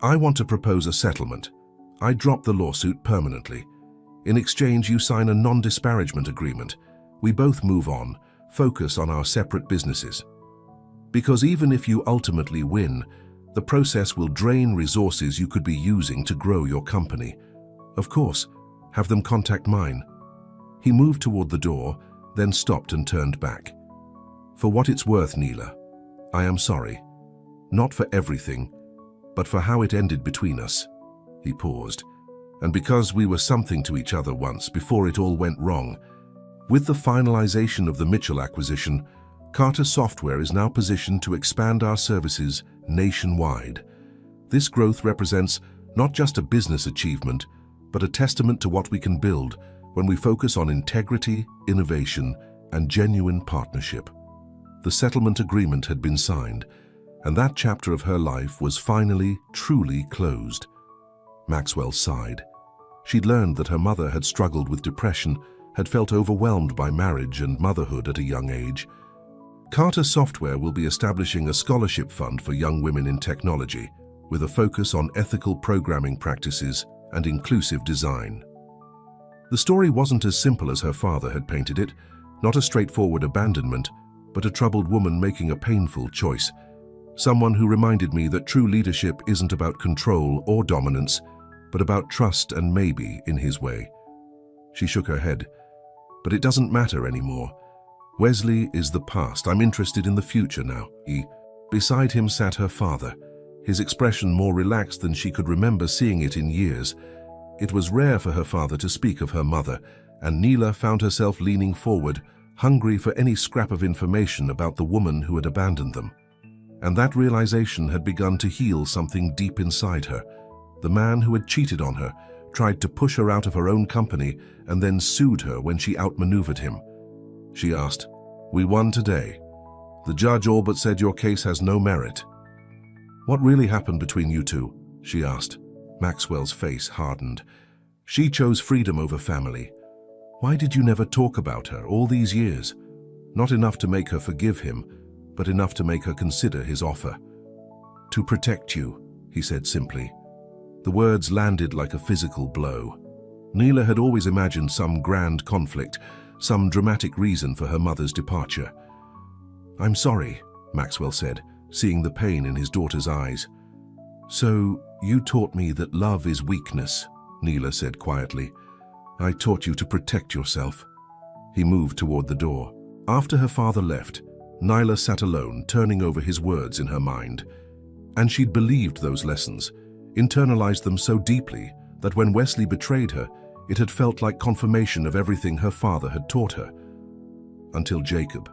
I want to propose a settlement. I drop the lawsuit permanently. In exchange, you sign a non-disparagement agreement. We both move on, focus on our separate businesses. Because even if you ultimately win, the process will drain resources you could be using to grow your company. Of course, have them contact mine. He moved toward the door, then stopped and turned back. For what it's worth, Nyla, I am sorry. Not for everything, but for how it ended between us. He paused. And because we were something to each other once before it all went wrong. With the finalization of the Mitchell acquisition, Carter Software is now positioned to expand our services nationwide. This growth represents not just a business achievement, but a testament to what we can build when we focus on integrity, innovation, and genuine partnership. The settlement agreement had been signed, and that chapter of her life was finally, truly closed. Maxwell sighed. She'd learned that her mother had struggled with depression, had felt overwhelmed by marriage and motherhood at a young age. Carter Software will be establishing a scholarship fund for young women in technology, with a focus on ethical programming practices and inclusive design. The story wasn't as simple as her father had painted it, not a straightforward abandonment, but a troubled woman making a painful choice. Someone who reminded me that true leadership isn't about control or dominance, but about trust and maybe in his way. She shook her head. But it doesn't matter anymore. Wesley is the past. I'm interested in the future now. Beside him sat her father, his expression more relaxed than she could remember seeing it in years. It was rare for her father to speak of her mother, and Nyla found herself leaning forward, hungry for any scrap of information about the woman who had abandoned them. And that realization had begun to heal something deep inside her. The man who had cheated on her, tried to push her out of her own company, and then sued her when she outmaneuvered him. She asked, "We won today. The judge all but said your case has no merit." "What really happened between you two?" she asked. Maxwell's face hardened. She chose freedom over family. Why did you never talk about her all these years? Not enough to make her forgive him, but enough to make her consider his offer. "To protect you," he said simply. The words landed like a physical blow. Nyla had always imagined some grand conflict, some dramatic reason for her mother's departure. "I'm sorry," Maxwell said, seeing the pain in his daughter's eyes. "So, you taught me that love is weakness," Nyla said quietly. "I taught you to protect yourself." He moved toward the door. After her father left, Nyla sat alone, turning over his words in her mind. And she'd believed those lessons, internalized them so deeply that when Wesley betrayed her, it had felt like confirmation of everything her father had taught her. Until Jacob,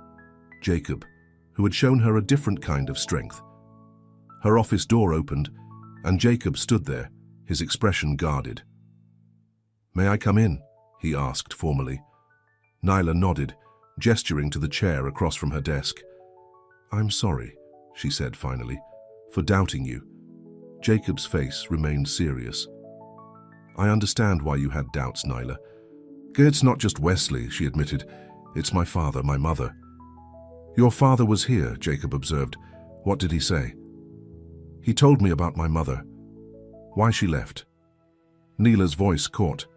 who had shown her a different kind of strength. Her office door opened, and Jacob stood there, his expression guarded. "May I come in?" he asked formally. Nyla nodded, gesturing to the chair across from her desk. "I'm sorry," she said finally, "for doubting you." Jacob's face remained serious. "I understand why you had doubts, Nyla. It's not just Wesley," she admitted. "It's my father, my mother." "Your father was here," Jacob observed. "What did he say?" "He told me about my mother. Why she left." Nyla's voice caught.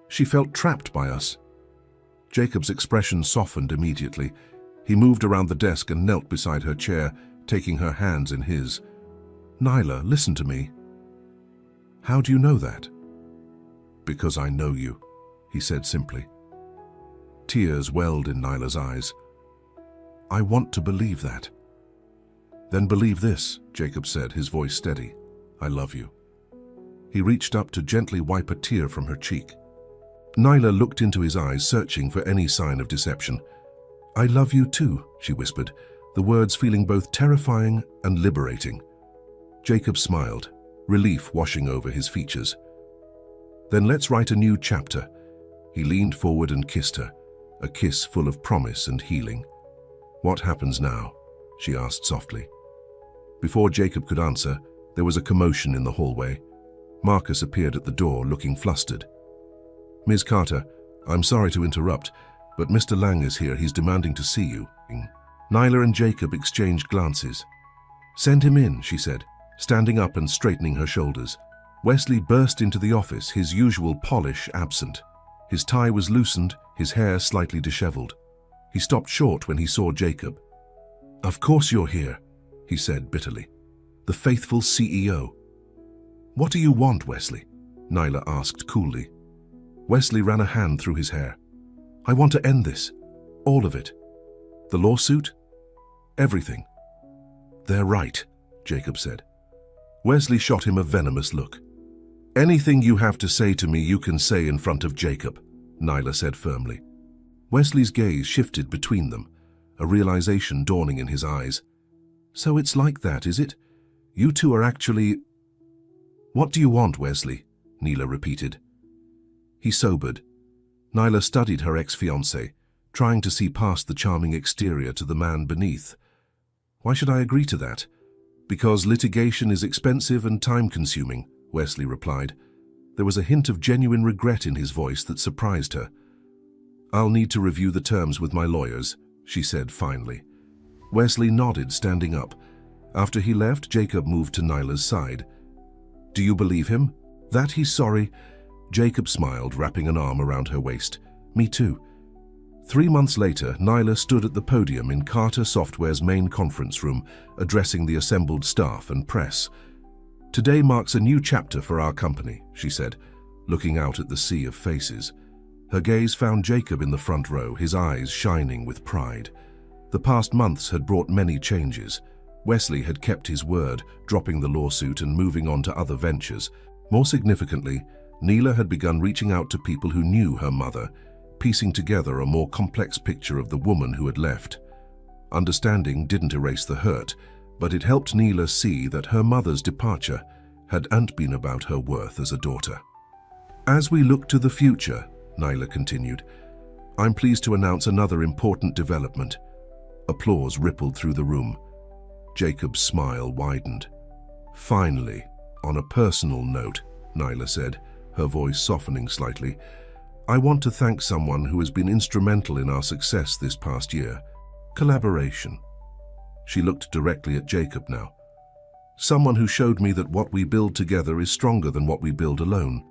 "She felt trapped by us." Jacob's expression softened immediately. He moved around the desk and knelt beside her chair, taking her hands in his. "Nyla, listen to me." "How do you know that?" "Because I know you," he said simply. Tears welled in Nyla's eyes. "I want to believe that." "Then believe this," Jacob said, his voice steady. "I love you." He reached up to gently wipe a tear from her cheek. Nyla looked into his eyes, searching for any sign of deception. "I love you too," she whispered. the words feeling both terrifying and liberating. Jacob smiled, relief washing over his features. Then let's write a new chapter. He leaned forward and kissed her, a kiss full of promise and healing. What happens now? She asked softly. Before Jacob could answer, there was a commotion in the hallway. Marcus appeared at the door, looking flustered. Ms. Carter, I'm sorry to interrupt, but Mr. Lang is here. He's demanding to see you. Nyla and Jacob exchanged glances. Send him in, she said, standing up and straightening her shoulders. Wesley burst into the office, his usual polish absent. His tie was loosened, his hair slightly disheveled. He stopped short when he saw Jacob. Of course you're here, he said bitterly. The faithful CEO. What do you want, Wesley? Nyla asked coolly. Wesley ran a hand through his hair. I want to end this. All of it. The lawsuit? Everything. They're right, Jacob said. Wesley shot him a venomous look. Anything you have to say to me, you can say in front of Jacob, Nyla said firmly. Wesley's gaze shifted between them, a realization dawning in his eyes. So it's like that, is it? You two are actually... What do you want, Wesley? Nyla repeated. He sobered. Nyla studied her ex-fiancé, trying to see past the charming exterior to the man beneath. Why should I agree to that? Because litigation is expensive and time-consuming, Wesley replied. There was a hint of genuine regret in his voice that surprised her. I'll need to review the terms with my lawyers, she said finally. Wesley nodded, standing up. After he left, Jacob moved to Nyla's side. Do you believe him? That he's sorry? Jacob smiled, wrapping an arm around her waist. Me too. 3 months later, Nyla stood at the podium in Carter Software's main conference room, addressing the assembled staff and press. Today marks a new chapter for our company, she said, looking out at the sea of faces. Her gaze found Jacob in the front row, his eyes shining with pride. The past months had brought many changes. Wesley had kept his word, dropping the lawsuit and moving on to other ventures. More significantly, Nyla had begun reaching out to people who knew her mother, piecing together a more complex picture of the woman who had left. Understanding didn't erase the hurt, but it helped Nyla see that her mother's departure hadn't been about her worth as a daughter. As we look to the future, Nyla continued, I'm pleased to announce another important development. Applause rippled through the room. Jacob's smile widened. Finally, on a personal note, Nyla said, her voice softening slightly, I want to thank someone who has been instrumental in our success this past year. Collaboration. She looked directly at Jacob now. Someone who showed me that what we build together is stronger than what we build alone.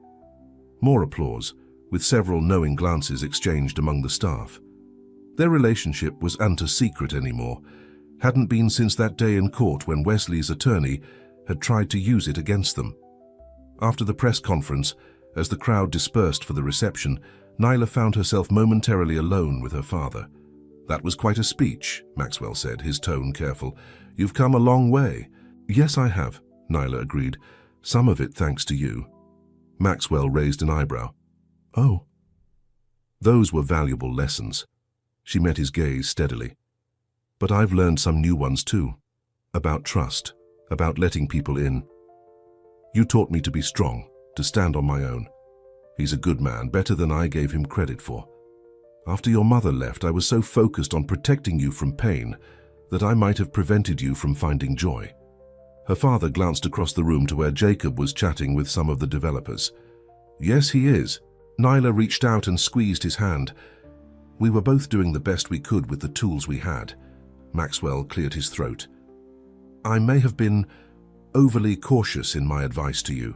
More applause, with several knowing glances exchanged among the staff. Their relationship wasn't a secret anymore, hadn't been since that day in court when Wesley's attorney had tried to use it against them. After the press conference, as the crowd dispersed for the reception, Nyla found herself momentarily alone with her father. That was quite a speech, Maxwell said, his tone careful. You've come a long way. Yes, I have, Nyla agreed. Some of it thanks to you. Maxwell raised an eyebrow. Oh. Those were valuable lessons. She met his gaze steadily. But I've learned some new ones too. About trust, about letting people in. You taught me to be strong, to stand on my own. He's a good man, better than I gave him credit for. After your mother left, I was so focused on protecting you from pain that I might have prevented you from finding joy. Her father glanced across the room to where Jacob was chatting with some of the developers. Yes, he is. Nyla reached out and squeezed his hand. We were both doing the best we could with the tools we had. Maxwell cleared his throat. I may have been overly cautious in my advice to you.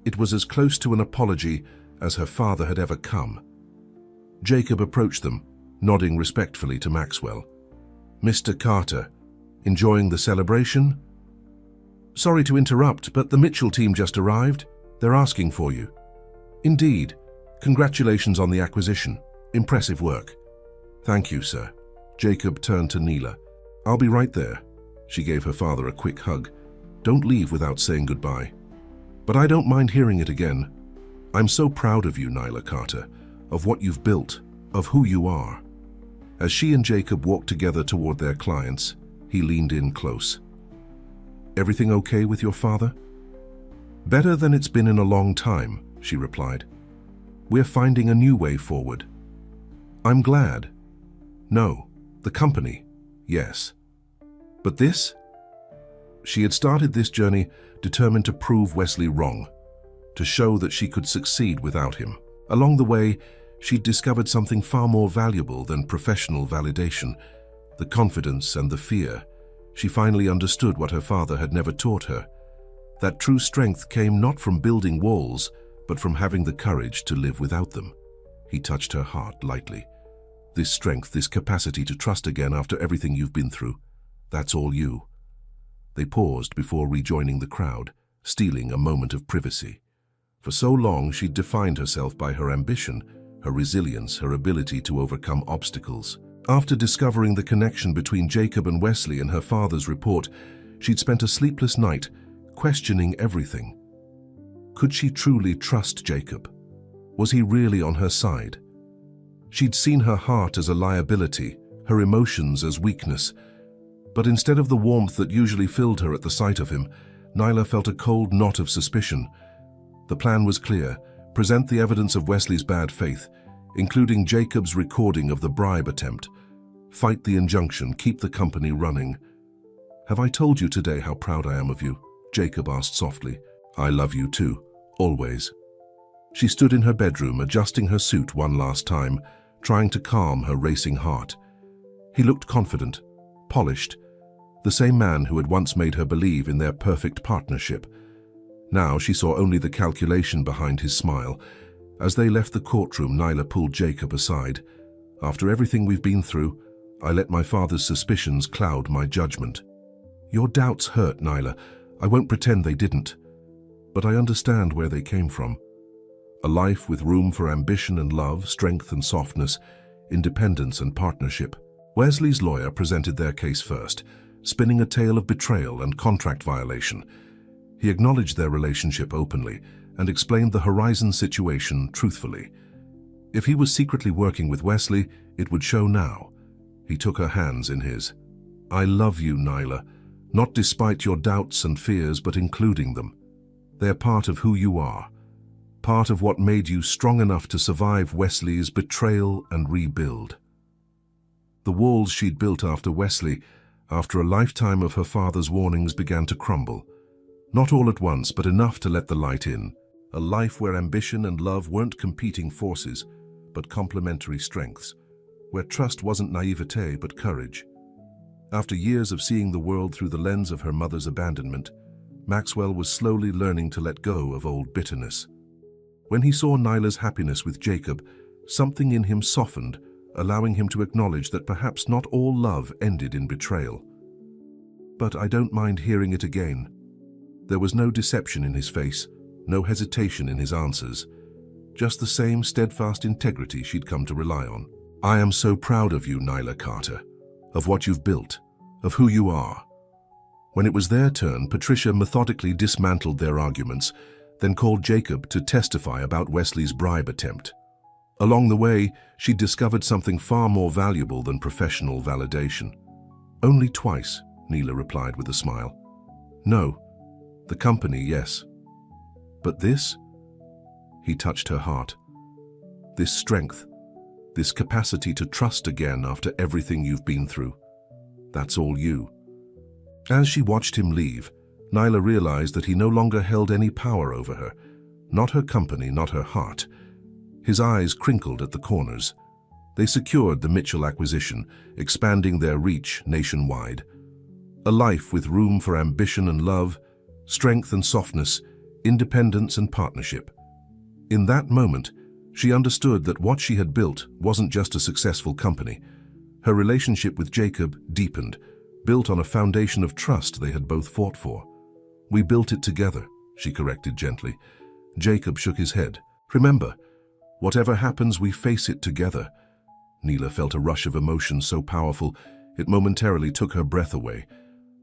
It was as close to an apology as her father had ever come. Jacob approached them, nodding respectfully to Maxwell. Mr. Carter, enjoying the celebration? Sorry to interrupt, but the Mitchell team just arrived. They're asking for you. Indeed. Congratulations on the acquisition. Impressive work. Thank you, sir. Jacob turned to Nyla. I'll be right there. She gave her father a quick hug. Don't leave without saying goodbye. But I don't mind hearing it again. I'm so proud of you, Nyla Carter, of what you've built, of who you are. As she and Jacob walked together toward their clients, he leaned in close. "Everything okay with your father?" "Better than it's been in a long time," she replied. "We're finding a new way forward." "I'm glad." "No, the company, yes. But this?" She had started this journey determined to prove Wesley wrong, to show that she could succeed without him. Along the way, she'd discovered something far more valuable than professional validation, the confidence and the fear. She finally understood what her father had never taught her, that true strength came not from building walls, but from having the courage to live without them. He touched her heart lightly. "This strength, this capacity to trust again after everything you've been through, that's all you." They paused before rejoining the crowd, stealing a moment of privacy. For so long, she'd defined herself by her ambition, her resilience, her ability to overcome obstacles. After discovering the connection between Jacob and Wesley and her father's report, she'd spent a sleepless night questioning everything. Could she truly trust Jacob? Was he really on her side? She'd seen her heart as a liability, her emotions as weakness. But instead of the warmth that usually filled her at the sight of him, Nyla felt a cold knot of suspicion. The plan was clear: present the evidence of Wesley's bad faith, including Jacob's recording of the bribe attempt. Fight the injunction, keep the company running. "Have I told you today how proud I am of you?" Jacob asked softly. "I love you too, always." She stood in her bedroom, adjusting her suit one last time, trying to calm her racing heart. He looked confident, polished, the same man who had once made her believe in their perfect partnership. Now she saw only the calculation behind his smile. As they left the courtroom, Nyla pulled Jacob aside. "After everything we've been through, I let my father's suspicions cloud my judgment." "Your doubts hurt, Nyla. I won't pretend they didn't. But I understand where they came from. A life with room for ambition and love, strength and softness, independence and partnership." Wesley's lawyer presented their case first, spinning a tale of betrayal and contract violation. He acknowledged their relationship openly and explained the Horizon situation truthfully. If he was secretly working with Wesley, it would show now. He took her hands in his. "I love you, Nyla, not despite your doubts and fears, but including them. They're part of who you are, part of what made you strong enough to survive Wesley's betrayal and rebuild." The walls she'd built after Wesley, after a lifetime of her father's warnings, began to crumble. Not all at once, but enough to let the light in. A life where ambition and love weren't competing forces, but complementary strengths. Where trust wasn't naivete, but courage. After years of seeing the world through the lens of her mother's abandonment, Maxwell was slowly learning to let go of old bitterness. When he saw Nyla's happiness with Jacob, something in him softened, allowing him to acknowledge that perhaps not all love ended in betrayal. "But I don't mind hearing it again." There was no deception in his face, no hesitation in his answers, just the same steadfast integrity she'd come to rely on. "I am so proud of you, Nyla Carter, of what you've built, of who you are." When it was their turn, Patricia methodically dismantled their arguments, then called Jacob to testify about Wesley's bribe attempt. Along the way, she discovered something far more valuable than professional validation. "Only twice," Nyla replied with a smile. "No, the company, yes. But this?" He touched her heart. "This strength, this capacity to trust again after everything you've been through, that's all you." As she watched him leave, Nyla realized that he no longer held any power over her, not her company, not her heart. His eyes crinkled at the corners. They secured the Mitchell acquisition, expanding their reach nationwide. A life with room for ambition and love, strength and softness, independence and partnership. In that moment, she understood that what she had built wasn't just a successful company. Her relationship with Jacob deepened, built on a foundation of trust they had both fought for. "We built it together," she corrected gently. Jacob shook his head. "Remember, whatever happens, we face it together." Nyla felt a rush of emotion so powerful, it momentarily took her breath away.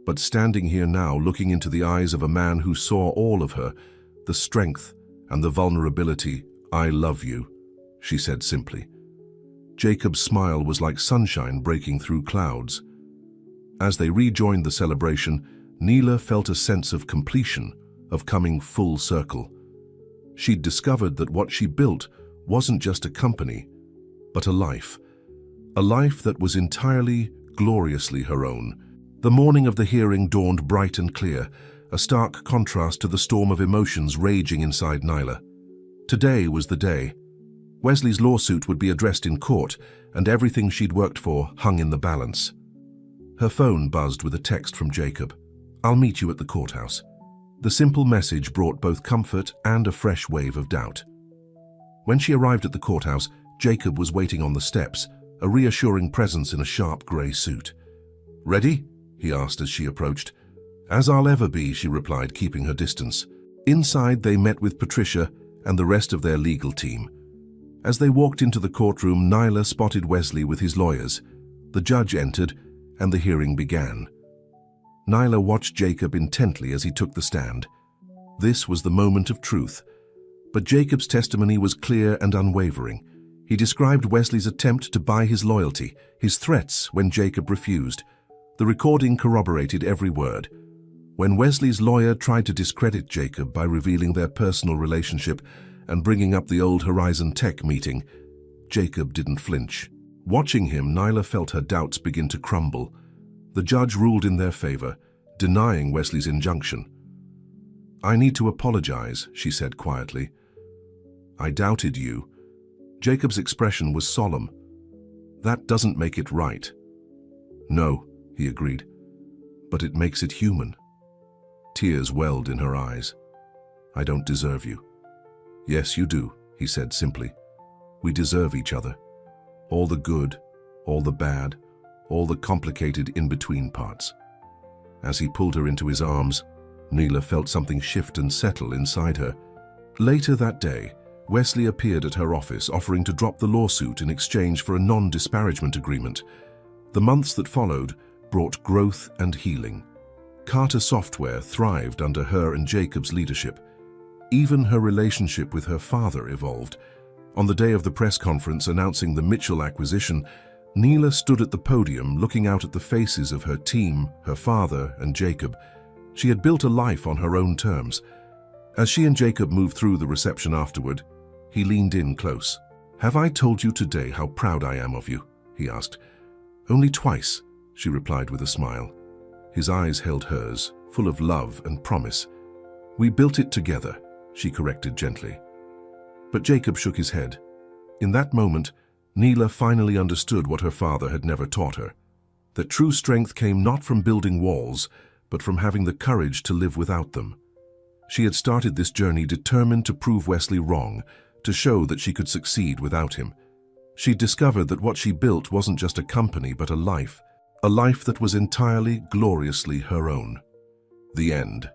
But standing here now, looking into the eyes of a man who saw all of her, the strength and the vulnerability, "I love you," she said simply. Jacob's smile was like sunshine breaking through clouds. As they rejoined the celebration, Neela felt a sense of completion, of coming full circle. She'd discovered that what she built wasn't just a company, but a life that was entirely, gloriously her own. The morning of the hearing dawned bright and clear, a stark contrast to the storm of emotions raging inside Neela. Today was the day. Wesley's lawsuit would be addressed in court, and everything she'd worked for hung in the balance. Her phone buzzed with a text from Jacob. "I'll meet you at the courthouse." The simple message brought both comfort and a fresh wave of doubt. When she arrived at the courthouse, Jacob was waiting on the steps, a reassuring presence in a sharp grey suit. "Ready?" he asked as she approached. "As I'll ever be," she replied, keeping her distance. Inside, they met with Patricia and the rest of their legal team. As they walked into the courtroom, Neela spotted Wesley with his lawyers. The judge entered, and the hearing began. Neela watched Jacob intently as he took the stand. This was the moment of truth. But Jacob's testimony was clear and unwavering. He described Wesley's attempt to buy his loyalty, his threats when Jacob refused. The recording corroborated every word. When Wesley's lawyer tried to discredit Jacob by revealing their personal relationship and bringing up the old Horizon Tech meeting, Jacob didn't flinch. Watching him, Neela felt her doubts begin to crumble. The judge ruled in their favor, denying Wesley's injunction. "I need to apologize," she said quietly. "I doubted you." Jacob's expression was solemn. "That doesn't make it right." "No," he agreed, "but it makes it human." Tears welled in her eyes. "I don't deserve you." "Yes, you do," he said simply. "We deserve each other. All the good, all the bad, all the complicated in-between parts." As he pulled her into his arms, Neela felt something shift and settle inside her. Later that day, Wesley appeared at her office offering to drop the lawsuit in exchange for a non-disparagement agreement. The months that followed brought growth and healing. Carter Software thrived under her and Jacob's leadership. Even her relationship with her father evolved. On the day of the press conference announcing the Mitchell acquisition, Neela stood at the podium looking out at the faces of her team, her father, and Jacob. She had built a life on her own terms. As she and Jacob moved through the reception afterward, he leaned in close. "Have I told you today how proud I am of you?" he asked. "Only twice," she replied with a smile. His eyes held hers, full of love and promise. "We built it together," she corrected gently. But Jacob shook his head. In that moment, Neela finally understood what her father had never taught her, that true strength came not from building walls, but from having the courage to live without them. She had started this journey determined to prove Wesley wrong, to show that she could succeed without him. She'd discovered that what she built wasn't just a company, but a life that was entirely, gloriously her own. The end.